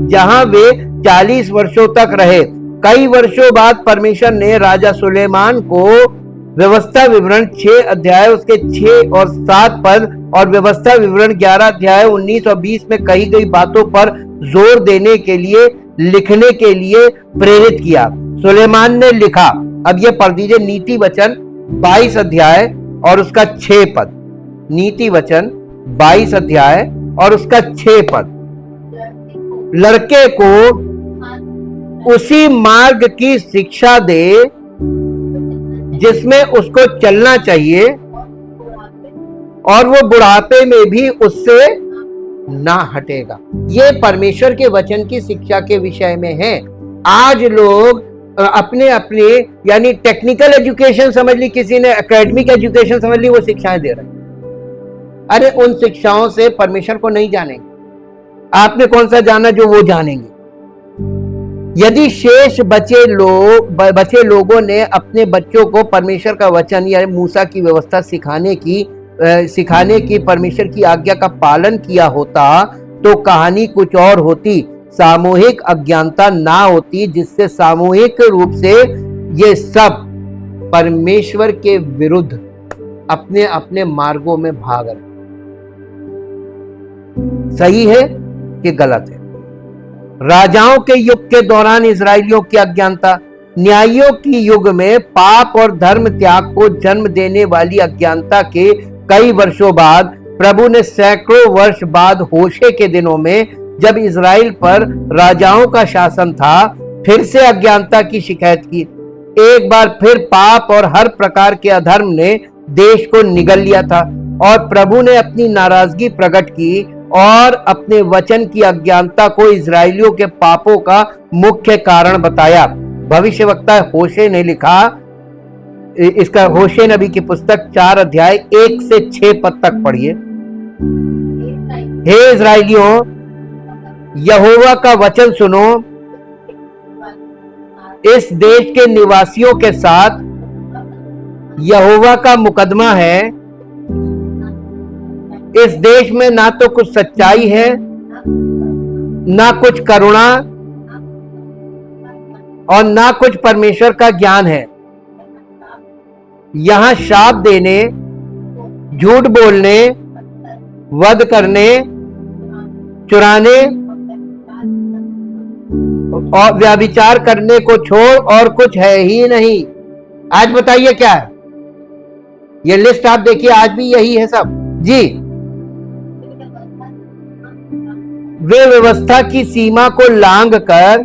जहां वे 40 वर्षों तक रहे। कई वर्षों बाद परमेश्वर ने राजा सुलेमान को व्यवस्था विवरण 6 अध्याय उसके 6 और 7 पद और व्यवस्था विवरण 11 अध्याय 19 और 20 में कही गई बातों पर जोर देने के लिए लिखने के लिए प्रेरित किया। सुलेमान ने लिखा, अब ये पढ़ दीजिए, नीति वचन 22 अध्याय और उसका 6 पद। नीति वचन 22 अध्याय और उसका 6 पद। लड़के को उसी मार्ग की शिक्षा दे जिसमें उसको चलना चाहिए, और वो बुढ़ापे में भी उससे ना हटेगा। ये परमेश्वर के वचन की शिक्षा के विषय में है। आज लोग अपने अपने यानी टेक्निकल एजुकेशन समझ ली, किसी ने एकेडमिक एजुकेशन समझ ली, वो शिक्षाएं दे रहे हैं। अरे उन शिक्षाओं से परमेश्वर को नहीं जानेंगे। आपने कौन सा जाना जो वो जानेंगे? यदि शेष बचे लोगों ने अपने बच्चों को परमेश्वर का वचन या मूसा की व्यवस्था सिखाने की परमेश्वर की आज्ञा का पालन किया होता तो कहानी कुछ और होती। सामूहिक अज्ञानता ना होती जिससे सामूहिक रूप से ये सब परमेश्वर के विरुद्ध अपने अपने मार्गों में भाग रहे। सही है कि गलत है? राजाओं के युग के दौरान इजरायलियों की अज्ञानता, न्यायियों की युग में पाप और धर्म त्याग को जन्म देने वाली अज्ञानता के कई वर्षों बाद प्रभु ने सैकड़ों वर्ष बाद होशे के दिनों में जब इजराइल पर राजाओं का शासन था, फिर से अज्ञानता की शिकायत की। एक बार फिर पाप और हर प्रकार के अधर्म ने देश को निगल लिया था और प्रभु ने अपनी नाराजगी प्रकट की और अपने वचन की अज्ञानता को इजरायलियों के पापों का मुख्य कारण बताया। भविष्यवक्ता होशे ने लिखा, इसका होशे नबी की पुस्तक 4 अध्याय 1 से 6 पद तक पढ़िए। हे इस्राएलियों, यहोवा का वचन सुनो। इस देश के निवासियों के साथ यहोवा का मुकदमा है। इस देश में ना तो कुछ सच्चाई है, ना कुछ करुणा और ना कुछ परमेश्वर का ज्ञान है। यहां शाप देने, झूठ बोलने, वध करने, चुराने और व्यभिचार करने को छोड़ और कुछ है ही नहीं। आज बताइए क्या है? ये लिस्ट आप देखिए, आज भी यही है सब जी। वे व्यवस्था की सीमा को लांघ कर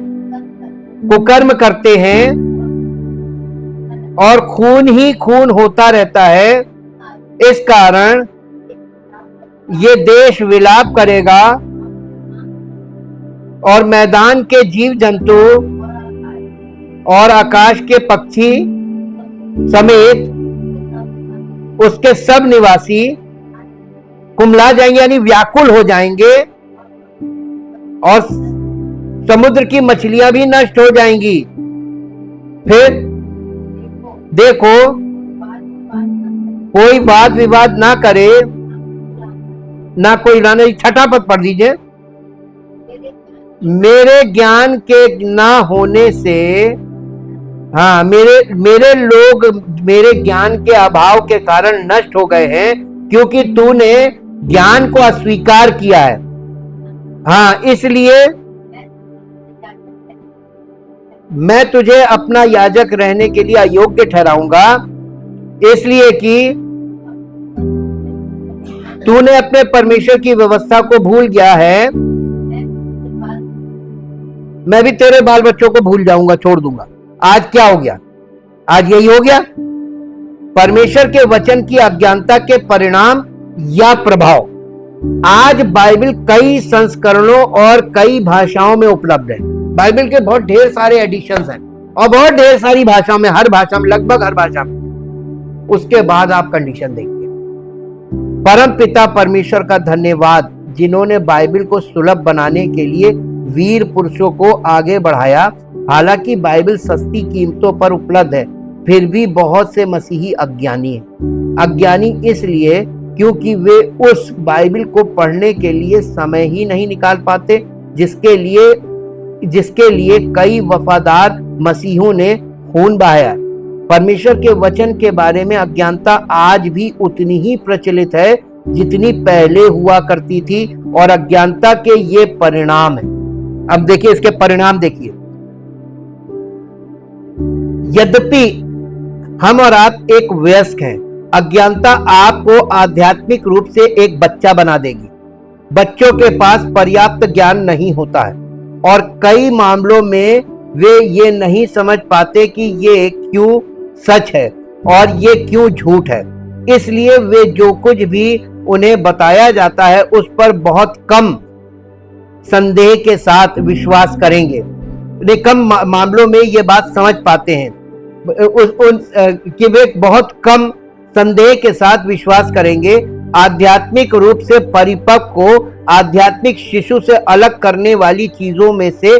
कुकर्म करते हैं और खून ही खून होता रहता है। इस कारण ये देश विलाप करेगा और मैदान के जीव जंतु और आकाश के पक्षी समेत उसके सब निवासी कुम्हला जाएंगे, यानी व्याकुल हो जाएंगे, और समुद्र की मछलियां भी नष्ट हो जाएंगी। फिर देखो, कोई वाद विवाद ना करे, ना कोई रानी। छठा पद पढ़ दीजिए। मेरे ज्ञान के ना होने से, हाँ, मेरे लोग मेरे ज्ञान के अभाव के कारण नष्ट हो गए हैं, क्योंकि तूने ज्ञान को अस्वीकार किया है। हाँ, इसलिए मैं तुझे अपना याजक रहने के लिए अयोग्य ठहराऊंगा, इसलिए कि तूने अपने परमेश्वर की व्यवस्था को भूल गया है। मैं भी तेरे बाल बच्चों को भूल जाऊंगा, छोड़ दूंगा। आज क्या हो गया? आज यही हो गया। परमेश्वर के वचन की अज्ञानता के परिणाम या प्रभाव। आज बाइबल कई संस्करणों और कई भाषाओं में उपलब्ध है। बाइबल के बहुत ढेर सारे एडिशंस हैं और बहुत ढेर सारी भाषाओं में, हर भाषा में, लगभग हर भाषा में। उसके बाद आप कंडीशन देखिए। परम पिता परमेश्वर का धन्यवाद, जिन्होंने बाइबल को सुलभ बनाने के लिए वीर पुरुषों को आगे बढ़ाया। हालांकि बाइबल सस्ती कीमतों पर उपलब्ध है, फिर भी बहुत से मसीही अज्ञानी हैं। अज्ञानी इसलिए क्योंकि वे उस बाइबल को पढ़ने के लिए समय ही नहीं निकाल पाते, जिसके लिए कई वफादार मसीहों ने खून बहाया। परमेश्वर के वचन के बारे में अज्ञानता आज भी उतनी ही प्रचलित है जितनी पहले हुआ करती थी, और अज्ञानता के ये परिणाम है। अब देखिए, इसके परिणाम देखिए। यद्यपि हम और आप एक वयस्क हैं, अज्ञानता आपको आध्यात्मिक रूप से एक बच्चा बना देगी। बच्चों के पास पर्याप्त ज्ञान नहीं होता है और कई मामलों में वे ये नहीं समझ पाते कि ये क्यों सच है और ये क्यों झूठ है। इसलिए वे जो कुछ भी उन्हें बताया जाता है उस पर बहुत कम संदेह के साथ विश्वास करेंगे। वे कम मामलों में ये बात समझ पाते हैं कि वे बहुत कम संदेह के साथ विश्वास करेंगे। आध्यात्मिक रूप से परिपक्व को आध्यात्मिक शिशु से अलग करने वाली चीजों में से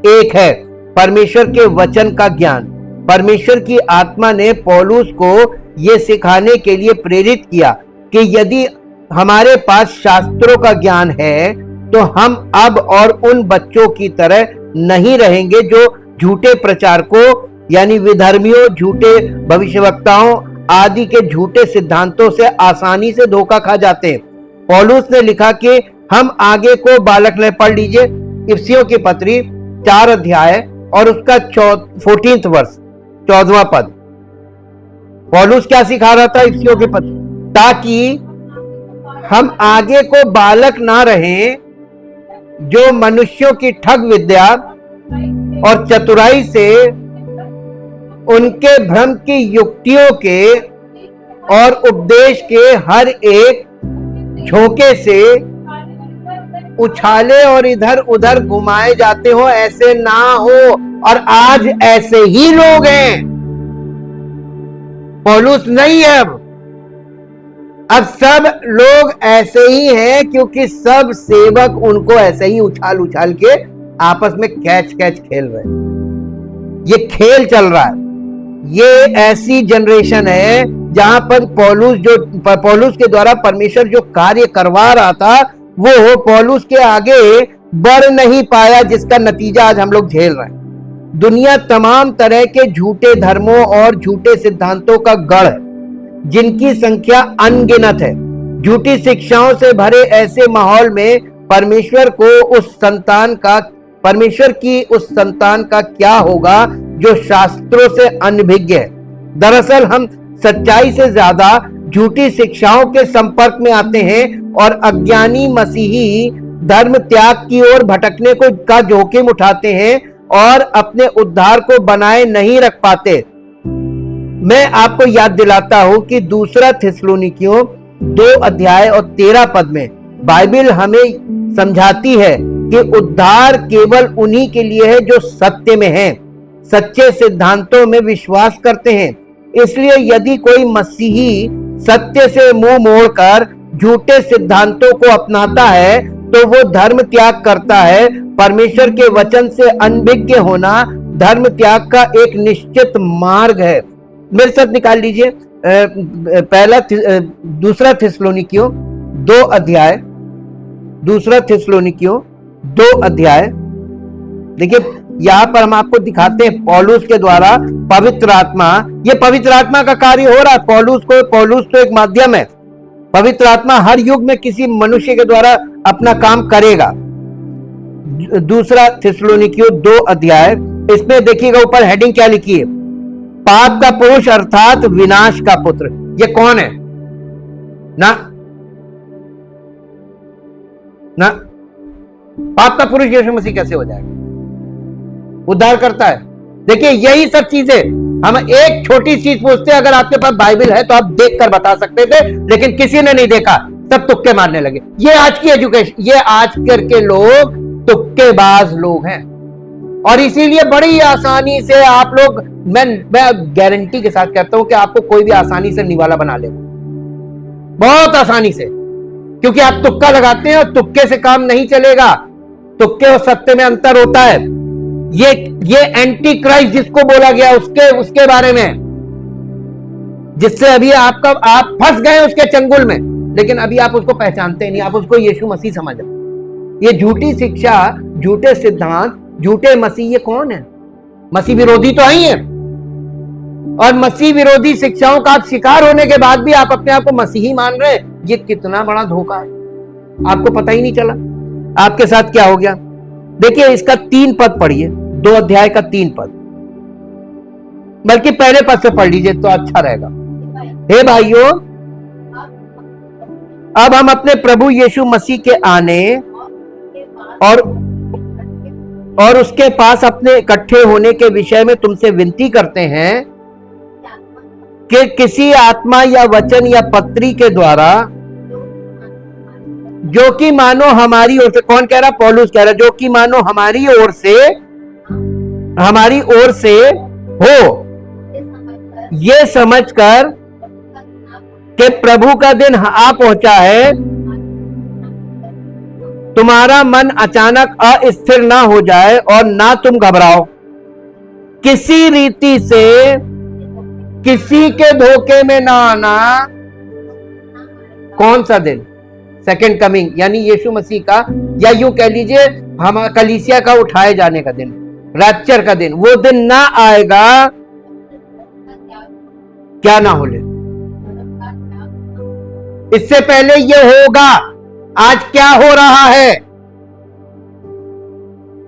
एक है परमेश्वर के वचन का ज्ञान। परमेश्वर की आत्मा ने पौलुस को यह सिखाने के लिए प्रेरित किया कि यदि हमारे पास शास्त्रों का ज्ञान है तो हम अब और उन बच्चों की तरह नहीं रहेंगे जो झूठे प्रचारकों यानी विधर्मियों, झूठे भविष्यवक्ताओं आदि के झूठे सिद्धांतों से आसानी से धोखा खा जाते हैं। पौलुस ने लिखा कि हम आगे को बालक ने, पढ़ लीजिए इफिसियों की पत्री 4 अध्याय और उसका 14वां वर्ष 14वां पद। पौलुस क्या सिखा रहा था इफिसियों की पत्री? ताकि हम आगे को बालक ना रहें जो मनुष्यों की ठग विद्या और चतुराई से, उनके भ्रम की युक्तियों के और उपदेश के हर एक झोंके से उछाले और इधर उधर घुमाए जाते हो, ऐसे ना हो। और आज ऐसे ही लोग हैं। पौलुस नहीं है। अब सब लोग ऐसे ही हैं, क्योंकि सब सेवक उनको ऐसे ही उछाल उछाल के आपस में कैच कैच खेल रहे हैं। ये खेल चल रहा है। ये ऐसी जनरेशन है जहां पर पौलुस के द्वारा परमेश्वर जो कार्य करवा रहा था वो पौलुस के आगे बढ़ नहीं पाया, जिसका नतीजा आज हम लोग झेल रहे हैं। दुनिया तमाम तरह के झूठे धर्मों और झूठे सिद्धांतों का गढ़ है, जिनकी संख्या अनगिनत है। झूठी शिक्षाओं से भरे ऐसे माहौल में परमेश्वर की उस संतान का क्या होगा जो शास्त्रों से अनभिज्ञ है। दरअसल हम सच्चाई से ज्यादा झूठी शिक्षाओं के संपर्क में आते हैं और अज्ञानी मसीही धर्म त्याग की ओर भटकने का जोखिम उठाते हैं और अपने उद्धार को बनाए नहीं रख पाते। मैं आपको याद दिलाता हूं कि 2 थिस्सलुनीकियों 2 अध्याय और 13 पद में बाइबल हमें समझाती है कि उद्धार केवल उन्हीं के लिए है जो सत्य में हैं, सच्चे सिद्धांतों में विश्वास करते हैं। इसलिए यदि कोई मसीही सत्य से मुंह मोड़कर झूठे सिद्धांतों को अपनाता है तो वो धर्म त्याग करता है। परमेश्वर के वचन से अनभिज्ञ होना धर्म त्याग का एक निश्चित मार्ग है। मेरे साथ निकाल लीजिए 2 थिस्सलुनीकियों 2 अध्याय, 2 थिस्सलुनीकियों 2 अध्याय। देखिए यहां पर हम आपको दिखाते हैं पौलुस के द्वारा पवित्र आत्मा, ये पवित्र आत्मा का कार्य हो रहा है। पौलुस तो एक माध्यम है। पवित्र आत्मा हर युग में किसी मनुष्य के द्वारा अपना काम करेगा। 2 थिस्सलुनीकियों 2 अध्याय, इसमें देखिएगा ऊपर हेडिंग क्या लिखी है, पाप का पुरुष अर्थात विनाश का पुत्र। ये कौन है? ना पाप का पुरुष यीशु मसीह कैसे हो जाएगा? उद्धार करता है। देखिए यही सब चीजें हम एक छोटी चीज पूछते हैं, अगर आपके पास बाइबल है तो आप देखकर बता सकते थे, लेकिन किसी ने नहीं देखा, सब तुक्के मारने लगे। ये आज की एजुकेशन, ये आज के लोग तुक्केबाज लोग हैं। और इसीलिए बड़ी आसानी से आप लोग, मैं गारंटी के साथ कहता हूं कि आपको कोई भी आसानी से निवाला बना लेगा, बहुत आसानी से, क्योंकि आप तुक्का लगाते हैं और तुक्के से काम नहीं चलेगा। तुक्के और सत्य में अंतर होता है। ये एंटी क्राइस्ट जिसको बोला गया उसके बारे में, जिससे अभी आप फंस गए उसके चंगुल में, लेकिन अभी आप उसको पहचानते नहीं, आप उसको यीशु मसीह समझ रहे। ये झूठी शिक्षा, झूठे सिद्धांत, झूठे मसीह, ये कौन है? मसीह विरोधी तो ही है। और मसीह विरोधी शिक्षाओं का आप शिकार होने के बाद भी आप अपने आप को मसीही मान रहे हैं। ये कितना बड़ा धोखा है, आपको पता ही नहीं चला आपके साथ क्या हो गया। देखिए इसका 3 पद पढ़िए, 2 अध्याय का 3 पद, बल्कि पहले पद से पढ़ लीजिए तो अच्छा रहेगा। हे भाइयों, अब हम अपने प्रभु यीशु मसीह के आने और उसके पास अपने इकट्ठे होने के विषय में तुमसे विनती करते हैं कि किसी आत्मा या वचन या पत्री के द्वारा, जो कि मानो हमारी ओर से, कौन कह रहा? पौलुस कह रहा, जो कि मानो हमारी ओर से हो, ये समझकर कि प्रभु का दिन आ पहुंचा है, तुम्हारा मन अचानक अस्थिर ना हो जाए और ना तुम घबराओ। किसी रीति से किसी के धोखे में ना आना। कौन सा दिन? सेकेंड कमिंग, यानी यीशु मसीह का, या यूं कह लीजिए हम कलीसिया का उठाए जाने का दिन, रैप्चर का दिन। वो दिन ना आएगा, क्या ना हो ले, इससे पहले ये होगा। आज क्या हो रहा है?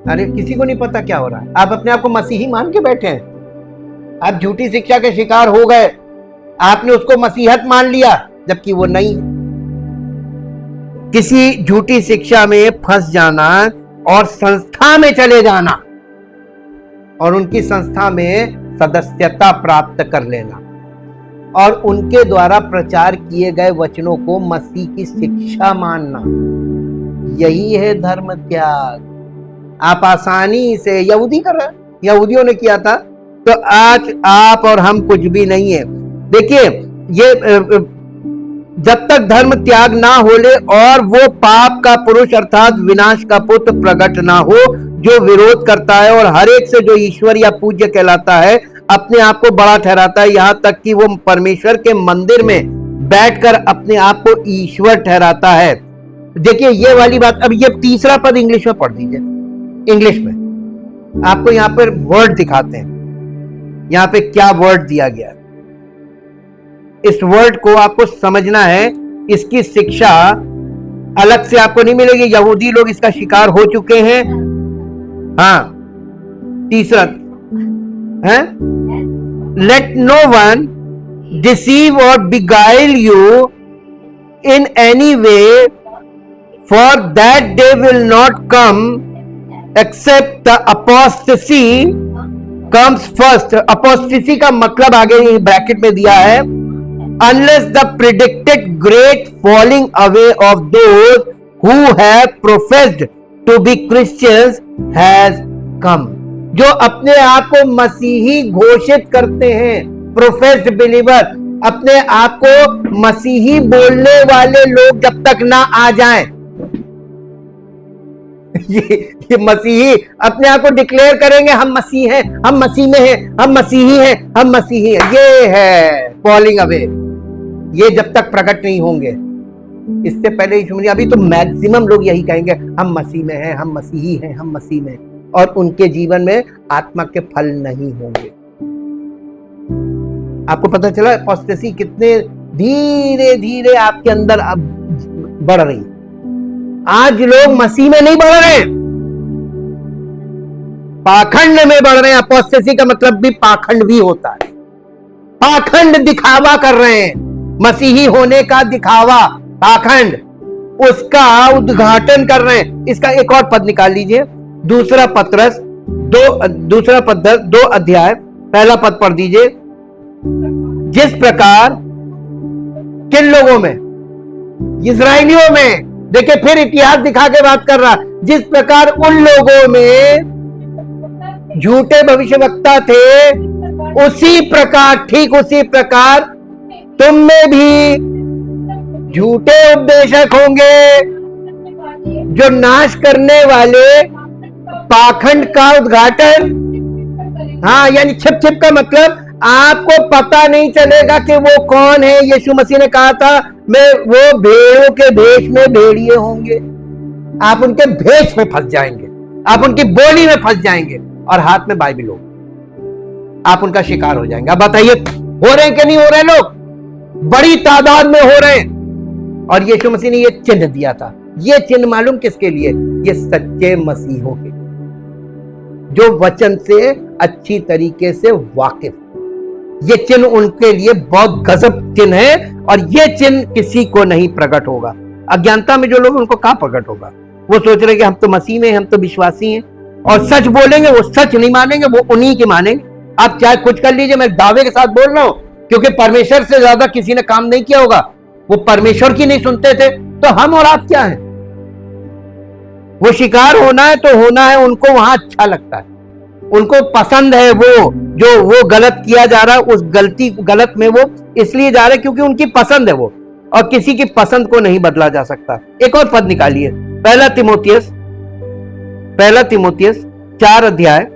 अरे किसी को नहीं पता क्या हो रहा है। आप अपने आप को मसीही मान के बैठे हैं। आप झूठी शिक्षा के शिकार हो गए, आपने उसको मसीहत मान लिया, जबकि वो नहीं। किसी झूठी शिक्षा में फंस जाना और संस्था में चले जाना और उनकी संस्था में सदस्यता प्राप्त कर लेना और उनके द्वारा प्रचार किए गए वचनों को मसीह की शिक्षा मानना, यही है धर्म त्याग। आप आसानी से, यहूदी कर रहे हैं, यहूदियों ने किया था, तो आज आप और हम कुछ भी नहीं है। देखिए ये जब तक धर्म त्याग ना होले और वो पाप का पुरुष अर्थात विनाश का पुत्र प्रकट ना हो, जो विरोध करता है और हर एक से जो ईश्वर या पूज्य कहलाता है अपने आप को बड़ा ठहराता है, यहां तक कि वो परमेश्वर के मंदिर में बैठकर अपने आप को ईश्वर ठहराता है। देखिए ये वाली बात। अब ये तीसरा पद इंग्लिश में पढ़ दीजिए। इंग्लिश में आपको यहां पर वर्ड दिखाते हैं, यहां पे क्या वर्ड दिया गया है। इस वर्ड को आपको समझना है, इसकी शिक्षा अलग से आपको नहीं मिलेगी। यहूदी लोग इसका शिकार हो चुके हैं। हाँ, तीसरा है, लेट नो वन डिसीव और beguile you in any way, for that day will not come except the apostasy comes first. Apostasy का मतलब आगे ब्रैकेट में दिया है, unless the predicted great falling away of those who have professed to be Christians has come। जो अपने आप को मसीही घोषित करते हैं, प्रोफेस्ड बिलीवर, अपने आप को मसीही बोलने वाले लोग जब तक ना आ जाएं, ये मसीही अपने आप को डिक्लेयर करेंगे हम मसीह हैं, हम मसीह में हैं, हम मसीही हैं, हम मसीही हैं, ये है फॉलिंग अवे। ये जब तक प्रकट नहीं होंगे, इससे पहले ही सुनिए, अभी तो मैक्सिमम लोग यही कहेंगे हम मसीह में हैं, हम मसीही हैं, हम मसीह में, और उनके जीवन में आत्मा के फल नहीं होंगे। आपको पता चला अपोस्टेसी कितने धीरे धीरे आपके अंदर अब बढ़ रही। आज लोग मसीह में नहीं बढ़ रहे, पाखंड में बढ़ रहे हैं। अपोस्टेसी का मतलब भी पाखंड भी होता है, पाखंड दिखावा कर रहे हैं, मसीही होने का दिखावा, पाखंड, उसका उद्घाटन कर रहे हैं। इसका एक और पद निकाल लीजिए, दूसरा पत्रस दो अध्याय पहला पद पढ़ दीजिए। जिस प्रकार किन लोगों में, इस्राएलियों में, देखिए फिर इतिहास दिखा के बात कर रहा, जिस प्रकार उन लोगों में झूठे भविष्यवक्ता थे, उसी प्रकार, ठीक उसी प्रकार तुम में भी झूठे उपदेशक होंगे, जो नाश करने वाले पाखंड का उद्घाटन। हाँ, यानी छिप छिप का मतलब आपको पता नहीं चलेगा कि वो कौन है। यीशु मसीह ने कहा था मैं वो भेड़ों के भेष में भेड़िए होंगे। आप उनके भेष में फंस जाएंगे, आप उनकी बोली में फंस जाएंगे और हाथ में बाइबल हो, आप उनका शिकार हो जाएंगे। अब बताइए हो रहे हैं कि नहीं हो रहे? लोग बड़ी तादाद में हो रहे हैं। और यीशु मसीह ने ये चिन्ह दिया था। ये चिन्ह मालूम किसके लिए? ये सच्चे मसीहों के, जो वचन से अच्छी तरीके से वाकिफ। ये चिन्ह उनके लिए बहुत गजब चिन्ह है, और ये चिन्ह किसी को नहीं प्रकट होगा। अज्ञानता में जो लोग, उनको कहां प्रकट होगा? वो सोच रहे कि हम तो मसीह में, हम तो विश्वासी हैं, और सच बोलेंगे, वो सच नहीं मानेंगे, वो उन्हीं के मानेंगे। आप चाहे कुछ कर लीजिए, मैं दावे के साथ बोल रहा हूं, क्योंकि परमेश्वर से ज्यादा किसी ने काम नहीं किया होगा। वो परमेश्वर की नहीं सुनते थे, तो हम और आप क्या हैं? वो शिकार होना है तो होना है, उनको वहां अच्छा लगता है, उनको पसंद है। वो गलत किया जा रहा है, उस गलत में वो इसलिए जा रहे क्योंकि उनकी पसंद है वो, और किसी की पसंद को नहीं बदला जा सकता। एक और पद निकालिए, पहला तिमोथियस 4 अध्याय,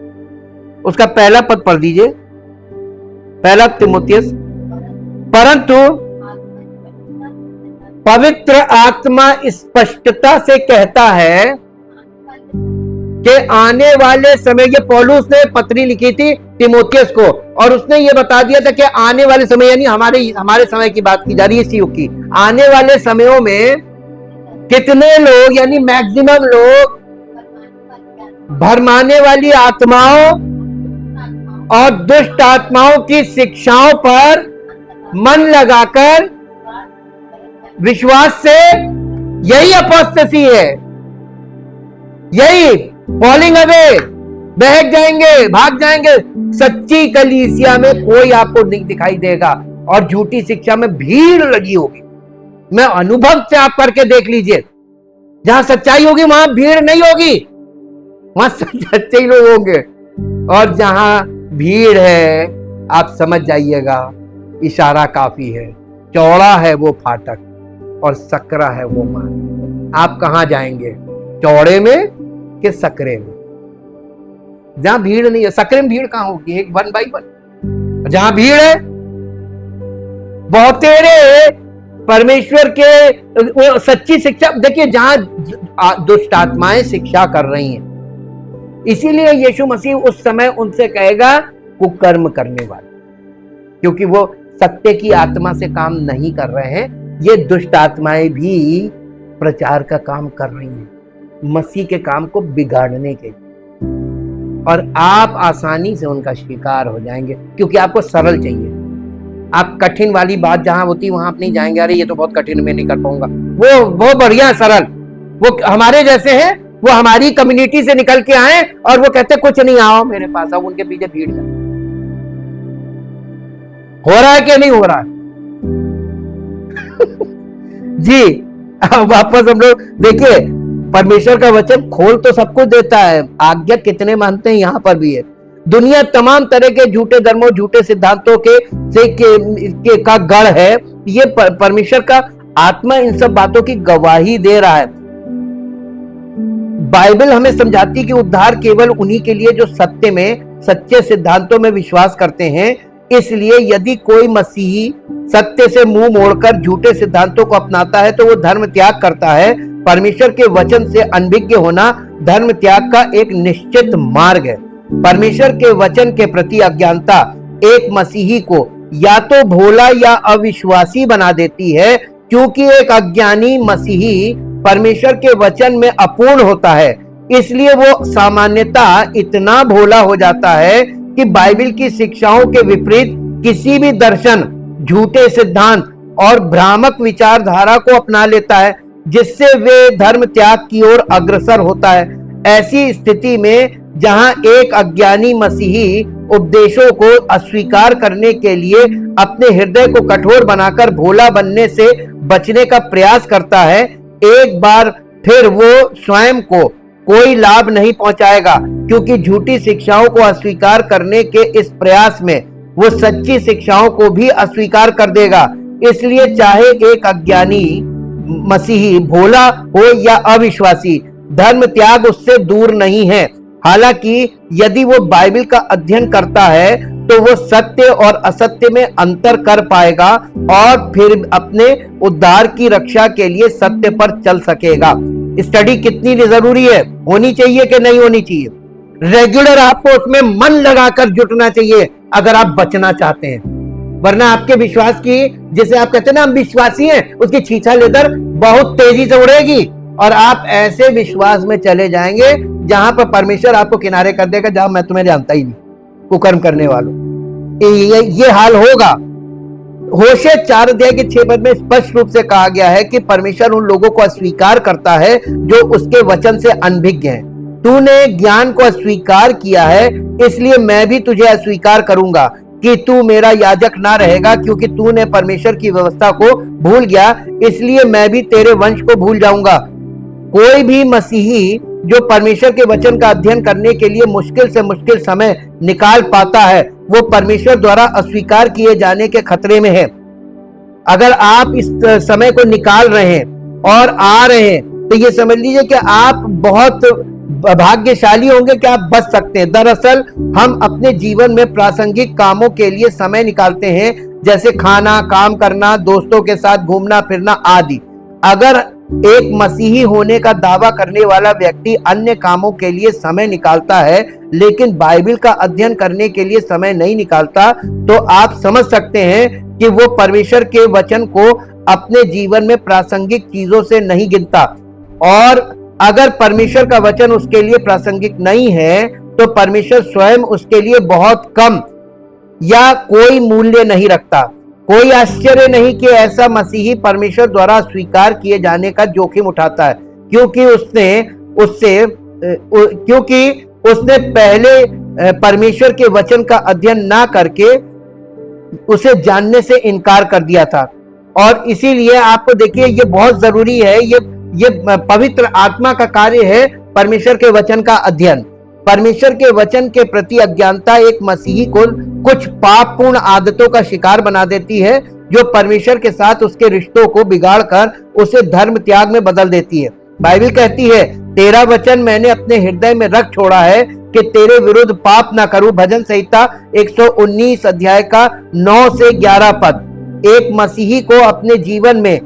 उसका पहला पद पढ़ दीजिए। पहला तिमोथियस, परंतु पवित्र आत्मा स्पष्टता से कहता है कि आने वाले समय, ये पौलुस ने पत्री लिखी थी तिमोथियस को, और उसने ये बता दिया था कि आने वाले समय, यानी हमारे समय की बात की जा रही है, इस युग की। आने वाले समयों में कितने लोग, यानी मैक्सिमम लोग भरमाने वाली आत्माओं और दुष्ट आत्माओं की शिक्षाओं पर मन लगाकर विश्वास से, यही अपोस्टेसी है, यही फॉलिंग अवे, बहक जाएंगे, भाग जाएंगे। सच्ची कलीसिया में कोई आपको नहीं दिखाई देगा, और झूठी शिक्षा में भीड़ लगी होगी। मैं अनुभव से आप करके देख लीजिए, जहां सच्चाई होगी वहां भीड़ नहीं होगी, वहां सच्चे लोग होंगे। और जहां भीड़ है, आप समझ जाइएगा इशारा काफी है, चौड़ा है वो फाटक और सकरा है वो मार्ग। आप कहां जाएंगे, चौड़े में कि सकरे में? जहां भीड़ नहीं है। सकरे में भीड़ कहां होगी, एक 1 by 1। जहां भीड़ है, बहुत तेरे परमेश्वर के वो सच्ची शिक्षा। देखिए, जहां दुष्ट आत्माएं शिक्षा कर रही हैं, इसीलिए यीशु मसीह उस समय उनसे कहेगा कुकर्म करने वाले, क्योंकि वो सत्य की आत्मा से काम नहीं कर रहे हैं। ये दुष्ट आत्माएं भी प्रचार का काम कर रही हैं, मसीह के काम को बिगाड़ने के लिए, और आप आसानी से उनका शिकार हो जाएंगे, क्योंकि आपको सरल चाहिए। आप कठिन वाली बात जहां होती वहां आप नहीं जाएंगे, अरे ये तो बहुत कठिन, मैं नहीं कर पाऊंगा। वो बढ़िया सरल, वो हमारे जैसे हैं, वो हमारी कम्युनिटी से निकल के आए और वो कहते कुछ नहीं, आओ मेरे पास आओ। उनके पीछे भीड़ है। हो रहा है कि नहीं हो रहा है? जी, अब वापस हम लोग देखिए, परमेश्वर का वचन खोल तो सब कुछ देता है, आज्ञा कितने मानते हैं यहां पर भी है। दुनिया तमाम तरह के झूठे धर्मों, झूठे सिद्धांतों के का गढ़ है। ये परमेश्वर का आत्मा इन सब बातों की गवाही दे रहा है। बाइबल हमें समझाती कि उद्धार केवल उन्हीं के लिए जो सत्य में, सच्चे सिद्धांतों में विश्वास करते हैं। इसलिए यदि कोई मसीही सत्य से मुंह मोड़कर झूठे सिद्धांतों को अपनाता है तो वो धर्म त्याग करता है। परमेश्वर के वचन से अनभिज्ञ होना धर्म त्याग का एक निश्चित मार्ग है। परमेश्वर के वचन के प्रति अज्ञानता एक मसीही को या तो भोला या अविश्वासी बना देती है, क्योंकि एक अज्ञानी मसीही परमेश्वर के वचन में अपूर्ण होता है। इसलिए वो सामान्यतः इतना भोला हो जाता है कि बाइबल की शिक्षाओं के विपरीत किसी भी दर्शन, झूठे सिद्धांत और भ्रामक विचारधारा को अपना लेता है, जिससे वे धर्म त्याग की ओर अग्रसर होता है। ऐसी स्थिति में जहां एक अज्ञानी मसीही उपदेशों को अस्वीकार करने के लिए अपने हृदय को कठोर बनाकर भोला बनने से बचने का प्रयास करता है, एक बार फिर वो स्वयं को कोई लाभ नहीं पहुंचाएगा, क्योंकि झूठी शिक्षाओं को अस्वीकार करने के इस प्रयास में वो सच्ची शिक्षाओं को भी अस्वीकार कर देगा। इसलिए चाहे एक अज्ञानी मसीही भोला हो या अविश्वासी, धर्म त्याग उससे दूर नहीं है। हालांकि यदि वो बाइबल का अध्ययन करता है तो वो सत्य और असत्य में अंतर कर पाएगा और फिर अपने उद्धार की रक्षा के लिए सत्य पर चल सकेगा। स्टडी कितनी जरूरी है, होनी चाहिए कि नहीं होनी चाहिए? रेगुलर आपको उसमें मन लगाकर जुटना चाहिए अगर आप बचना चाहते हैं। वरना आपके विश्वास की, जिसे आप कहते हैं ना हम विश्वासी हैं, उसकी छीछा लेकर बहुत तेजी से उड़ेगी और आप ऐसे विश्वास में चले जाएंगे जहां पर परमेश्वर आपको किनारे कर देगा, जहां मैं तुम्हें जानता ही नहीं, कुकर्म करने वालों। ये हाल होगा। होशे 4 अध्याय के 6 पद में स्पष्ट रूप से कहा गया है कि परमेश्वर उन लोगों को अस्वीकार करता है जो उसके वचन से अनभिज्ञ हैं। तूने ज्ञान को अस्वीकार किया है, इसलिए मैं भी तुझे अस्वीकार करूंगा कि तू मेरा याजक ना रहेगा, क्योंकि तूने परमेश्वर की व्यवस्था को भूल गया, इसलिए मैं भी तेरे वंश को भूल जाऊंगा। कोई भी मसीही जो परमेश्वर के वचन का अध्ययन करने के लिए मुश्किल से मुश्किल समय निकाल पाता है, वो परमेश्वर द्वारा अस्वीकार किए जाने के खतरे में है। अगर आप इस समय को निकाल रहे हैं और आ रहे हैं तो ये समझ लीजिए कि आप बहुत भाग्यशाली होंगे कि आप बच सकते हैं। दरअसल हम अपने जीवन में प्रासंगिक कामों के लिए समय निकालते हैं, जैसे खाना, काम करना, दोस्तों के साथ घूमना फिरना आदि। अगर एक मसीही होने का दावा करने वाला व्यक्ति अन्य कामों के लिए समय निकालता है लेकिन बाइबल का अध्ययन करने के लिए समय नहीं निकालता, तो आप समझ सकते हैं कि वो परमेश्वर के वचन को अपने जीवन में प्रासंगिक चीजों से नहीं गिनता। और अगर परमेश्वर का वचन उसके लिए प्रासंगिक नहीं है तो परमेश्वर स्वयं उसके लिए बहुत कम या कोई मूल्य नहीं रखता। कोई आश्चर्य नहीं कि ऐसा मसीही परमेश्वर द्वारा स्वीकार किए जाने का जोखिम उठाता है, क्योंकि उसने पहले परमेश्वर के वचन का अध्ययन ना करके उसे जानने से इनकार कर दिया था। और इसीलिए आपको देखिए, ये बहुत जरूरी है, ये पवित्र आत्मा का कार्य है परमेश्वर के वचन का अध्ययन। परमेश्वर के वचन के प्रति अज्ञानता एक मसीही को कुछ पापपूर्ण आदतों का शिकार बना देती है, जो परमेश्वर के साथ उसके रिश्तों को बिगाड़कर उसे धर्म त्याग में बदल देती है। बाइबल कहती है, तेरा वचन मैंने अपने हृदय में रख छोड़ा है कि तेरे विरुद्ध पाप ना करूं। भजन संहिता 119 अध्याय का 9 से 11 पद। एक मसीही को अपने जीवन में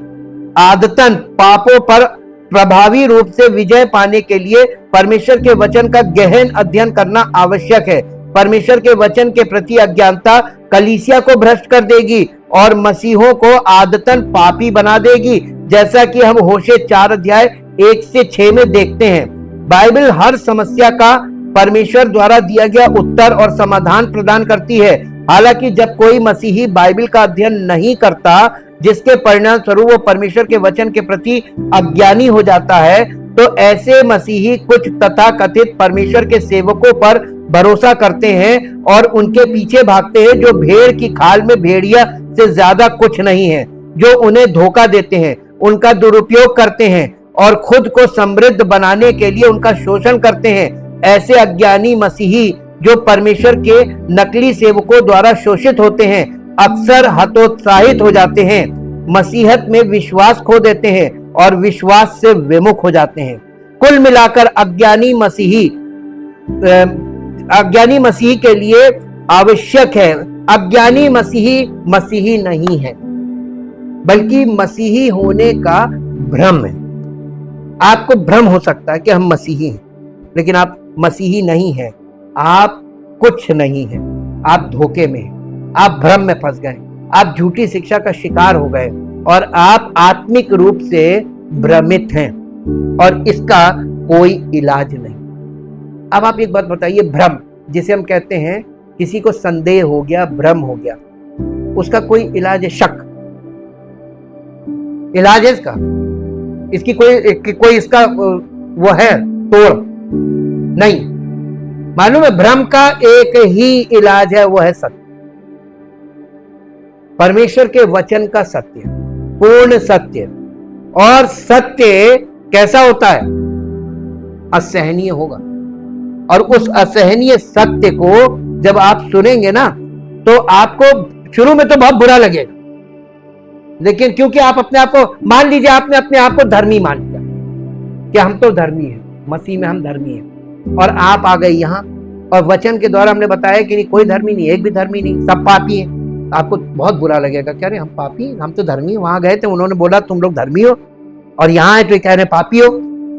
आदतन पापों पर प्रभावी रूप से विजय पाने के लिए परमेश्वर के वचन का गहन अध्ययन करना आवश्यक है। परमेश्वर के वचन के प्रति अज्ञानता कलीसिया को भ्रष्ट कर देगी और मसीहों को आदतन पापी बना देगी, जैसा कि हम होशे 4 अध्याय 1 से 6 में देखते हैं। बाइबल हर समस्या का परमेश्वर द्वारा दिया गया उत्तर और समाधान प्रदान करती है। हालांकि जब कोई मसीही बाइबल का अध्ययन नहीं करता, जिसके परिणाम स्वरूप वो परमेश्वर के वचन के प्रति अज्ञानी हो जाता है, तो ऐसे मसीही कुछ तथाकथित परमेश्वर के सेवकों पर भरोसा करते हैं और उनके पीछे भागते हैं, जो भेड़ की खाल में भेड़िया से ज्यादा कुछ नहीं है, जो उन्हें धोखा देते हैं, उनका दुरुपयोग करते हैं और खुद को समृद्ध बनाने के लिए उनका शोषण करते हैं। ऐसे अज्ञानी मसीही जो परमेश्वर के नकली सेवकों द्वारा शोषित होते हैं, अक्सर हतोत्साहित हो जाते हैं, मसीहत में विश्वास खो देते हैं और विश्वास से विमुख हो जाते हैं। कुल मिलाकर अज्ञानी मसीही के लिए आवश्यक है। अज्ञानी मसीही नहीं है, बल्कि मसीही होने का भ्रम है। आपको भ्रम हो सकता है कि हम मसीही हैं, लेकिन आप मसीही नहीं हैं। आप कुछ नहीं हैं, आप धोखे में हैं, आप भ्रम में फंस गए, आप झूठी शिक्षा का शिकार हो गए और आप आत्मिक रूप से भ्रमित हैं और इसका कोई इलाज नहीं। अब आप एक बात बताइए, भ्रम जिसे हम कहते हैं किसी को संदेह हो गया, भ्रम हो गया, उसका कोई इलाज है? शक इलाज है इसका? इसकी कोई इसका वो है तोड़? नहीं। मालूम है, भ्रम का एक ही इलाज है, वो है सत्य। परमेश्वर के वचन का सत्य, पूर्ण सत्य। और सत्य कैसा होता है? असहनीय होगा। और उस असहनीय सत्य को जब आप सुनेंगे ना, तो आपको शुरू में तो बहुत बुरा लगेगा, लेकिन क्योंकि आप अपने आप को, मान लीजिए आपने अपने आप को धर्मी मान लिया कि हम तो धर्मी हैं, मसीह में हम धर्मी हैं, और आप आ गए यहाँ और वचन के द्वारा हमने बताया कि नहीं, कोई धर्मी नहीं, एक भी धर्मी नहीं, सब पापी हैं। आपको बहुत बुरा लगेगा, क्या रे हम पापी, हम तो धर्मी हैं। वहां गए थे, उन्होंने बोला तुम लोग धर्मी हो, और यहाँ है तो कह रहे पापी हो।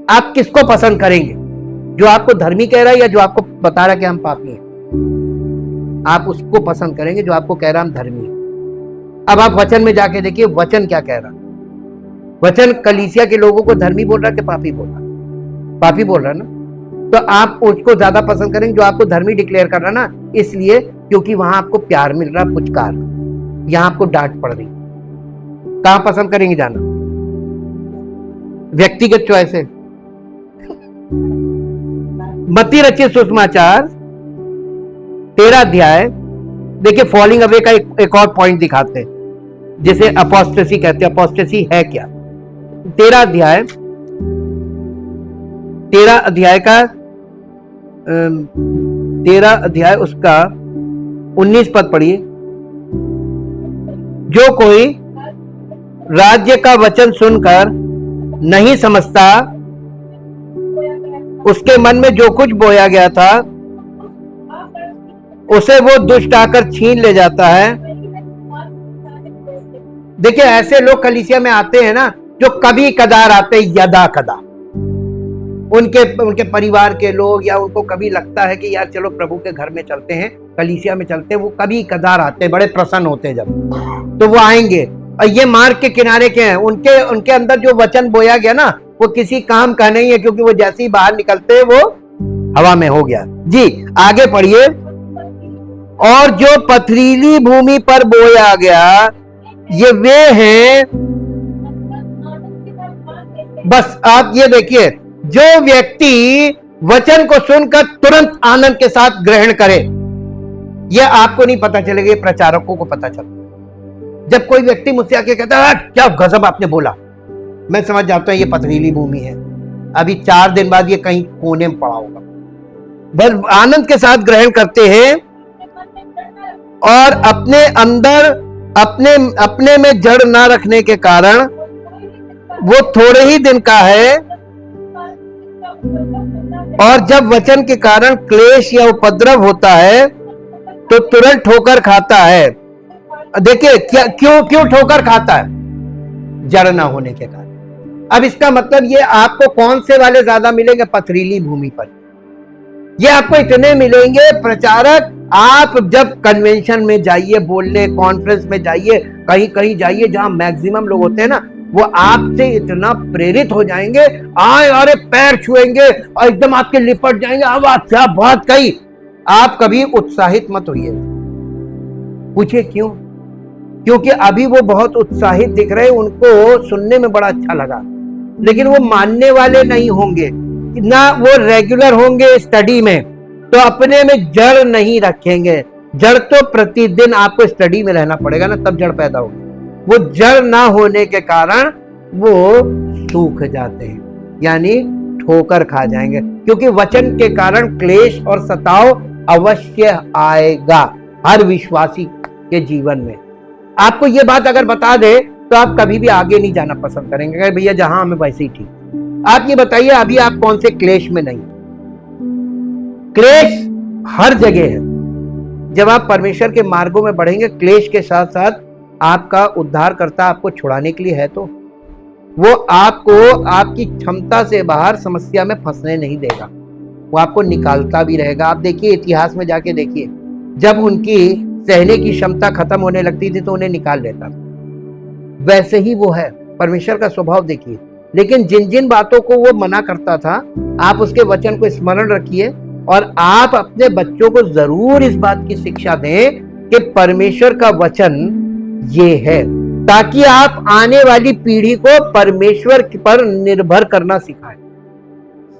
आप किसको पसंद करेंगे? जो आपको धर्मी कह रहा है या जो आपको बता रहा है कि हम पापी हैं? आप उसको पसंद करेंगे जो आपको कह रहा है हम धर्मी हैं। अब आप वचन में जाके देखिए वचन क्या कह रहा। वचन कलीसिया के लोगों को धर्मी बोल रहा है कि पापी बोल रहा? पापी बोल रहा ना। तो आप उसको ज्यादा पसंद करेंगे जो आपको धर्मी डिक्लेयर कर रहा ना, इसलिए क्योंकि वहां आपको प्यार मिल रहा, पुचकार, यहां आपको डांट पड़ रही। कहां पसंद करेंगे जाना? व्यक्तिगत चॉइस है। मत्ती रचित सुसमाचार 13 अध्याय देखिए, फॉलिंग अवे का एक और पॉइंट दिखाते हैं, जिसे अपोस्टेसी कहते हैं। अपोस्टेसी है क्या? 13 अध्याय का 13 अध्याय उसका 19 पद पढ़िए। जो कोई राज्य का वचन सुनकर नहीं समझता, उसके मन में जो कुछ बोया गया था उसे वो दुष्ट आकर छीन ले जाता है। देखिए, ऐसे लोग कलीसिया में आते हैं ना, जो कभी कदार आते, यदा कदा, उनके परिवार के लोग, या उनको कभी लगता है कि यार चलो प्रभु के घर में चलते हैं, कलीसिया में चलते हैं, वो कभी कदार आते हैं, बड़े प्रसन्न होते हैं जब, तो वो आएंगे। और ये मार्ग के किनारे के हैं, उनके अंदर जो वचन बोया गया ना, वो किसी काम का नहीं है, क्योंकि वो जैसे ही बाहर निकलते हैं वो हवा में हो गया। जी आगे पढ़िए। और जो पथरीली भूमि पर बोया गया, ये वे हैं, बस आप ये देखिए, जो व्यक्ति वचन को सुनकर तुरंत आनंद के साथ ग्रहण करे, यह आपको नहीं पता चलेगा, ये प्रचारकों को पता चलता। जब कोई व्यक्ति मुझसे आके कहता है क्या गजब आपने बोला, मैं समझ जाता हूं ये पथरीली भूमि है, अभी 4 दिन बाद ये कहीं कोने में पड़ा होगा। बस आनंद के साथ ग्रहण करते हैं और अपने अंदर अपने में जड़ ना रखने के कारण वो थोड़े ही दिन का है, और जब वचन के कारण क्लेश या उपद्रव होता है तो तुरंत ठोकर खाता है। देखिए क्या क्यों ठोकर खाता है? जड़ ना होने के कारण। अब इसका मतलब ये आपको कौन से वाले ज्यादा मिलेंगे? पथरीली भूमि पर ये आपको इतने मिलेंगे प्रचारक। आप जब कन्वेंशन में जाइए, बोलने कॉन्फ्रेंस में जाइए, कहीं कहीं जाइए जहां मैक्सिमम लोग होते हैं ना, वो आपसे इतना प्रेरित हो जाएंगे, आए अरे पैर छुएंगे और एकदम आपके लिपट जाएंगे, अब क्या बात कही। आप कभी उत्साहित मत होइए। पूछिए क्यों? क्योंकि अभी वो बहुत उत्साहित दिख रहे, उनको सुनने में बड़ा अच्छा लगा, लेकिन वो मानने वाले नहीं होंगे ना, वो रेगुलर होंगे स्टडी में, तो अपने में जड़ नहीं रखेंगे। जड़ तो प्रतिदिन आपको स्टडी में रहना पड़ेगा ना, तब जड़ पैदा होगी। वो जड़ ना होने के कारण वो सूख जाते हैं, यानी ठोकर खा जाएंगे, क्योंकि वचन के कारण क्लेश और सताव अवश्य आएगा हर विश्वासी के जीवन में। आपको ये बात अगर बता दे तो आप कभी भी आगे नहीं जाना पसंद करेंगे, भैया जहां हमें वैसे ही ठीक। आप ये बताइए अभी आप कौन से क्लेश में नहीं? क्लेश हर जगह है। जब आप परमेश्वर के मार्गों में बढ़ेंगे, क्लेश के साथ साथ आपका उद्धारकर्ता आपको छुड़ाने के लिए है, तो वो आपको आपकी क्षमता से बाहर समस्या में फंसने नहीं देगा, वो आपको निकालता भी रहेगा। आप देखिए इतिहास में जाके देखिए, जब उनकी सहने की क्षमता खत्म होने लगती थी तो उन्हें निकाल लेता था। वैसे ही वो है, परमेश्वर का स्वभाव देखिए। लेकिन जिन जिन बातों को वो मना करता था, आप उसके वचन को स्मरण रखिए और आप अपने बच्चों को जरूर इस बात की शिक्षा दें कि परमेश्वर का वचन ये है, ताकि आप आने वाली पीढ़ी को परमेश्वर पर निर्भर करना सिखाएं।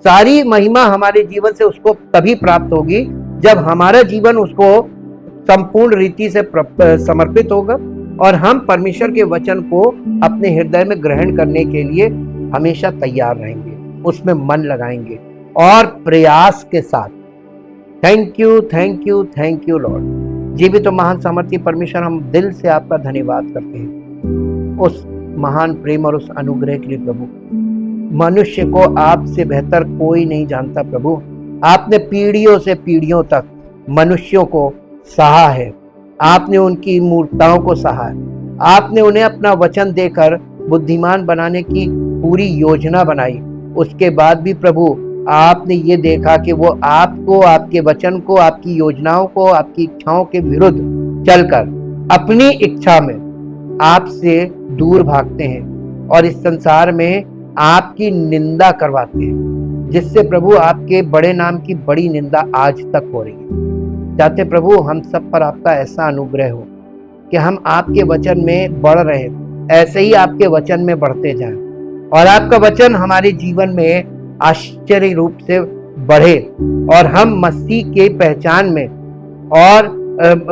सारी महिमा हमारे जीवन से उसको तभी प्राप्त होगी जब हमारा जीवन उसको संपूर्ण रीति से समर्पित होगा और हम परमेश्वर के वचन को अपने हृदय में ग्रहण करने के लिए हमेशा तैयार रहेंगे, उसमें मन लगाएंगे और प्रयास के साथ। Thank you, thank you, thank you Lord. जीवित और महान सामर्थ्य परमेश्वर, हम दिल से आपका धन्यवाद करते हैं उस महान प्रेम और उस अनुग्रह के लिए प्रभु। मनुष्य को आपसे बेहतर कोई नहीं जानता प्रभु। आपने पीढ़ियों से पीढ़ियों तक मनुष्यों को सहा है, आपने उनकी मूर्ताओं को सहा है, आपने उन्हें अपना वचन देकर बुद्धिमान बनाने की पूरी योजना बनाई। उसके बाद भी प्रभु आपने ये देखा कि वो आपको, आपके वचन को, आपकी योजनाओं को, आपकी इच्छाओं के विरुद्ध चलकर अपनी इच्छा में आपसे दूर भागते हैं और इस संसार में आपकी निंदा करवाते हैं, जिससे प्रभु आपके बड़े नाम की बड़ी निंदा आज तक हो रही है। चाहते प्रभु हम सब पर आपका ऐसा अनुग्रह हो कि हम आपके वचन में बढ़ रहे, ऐसे ही आपके वचन में बढ़ते जाएं और आपका वचन हमारे जीवन में आश्चर्य रूप से बढ़े और हम मसीह के पहचान में और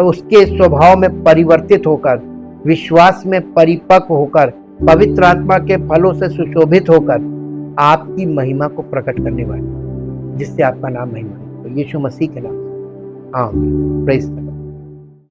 उसके स्वभाव में परिवर्तित होकर, विश्वास में परिपक्व होकर, पवित्र आत्मा के फलों से सुशोभित होकर आपकी महिमा को प्रकट करने वाले, जिससे आपका नाम महिमा। तो यीशु मसीह के नाम, आमीन। Praise the Lord.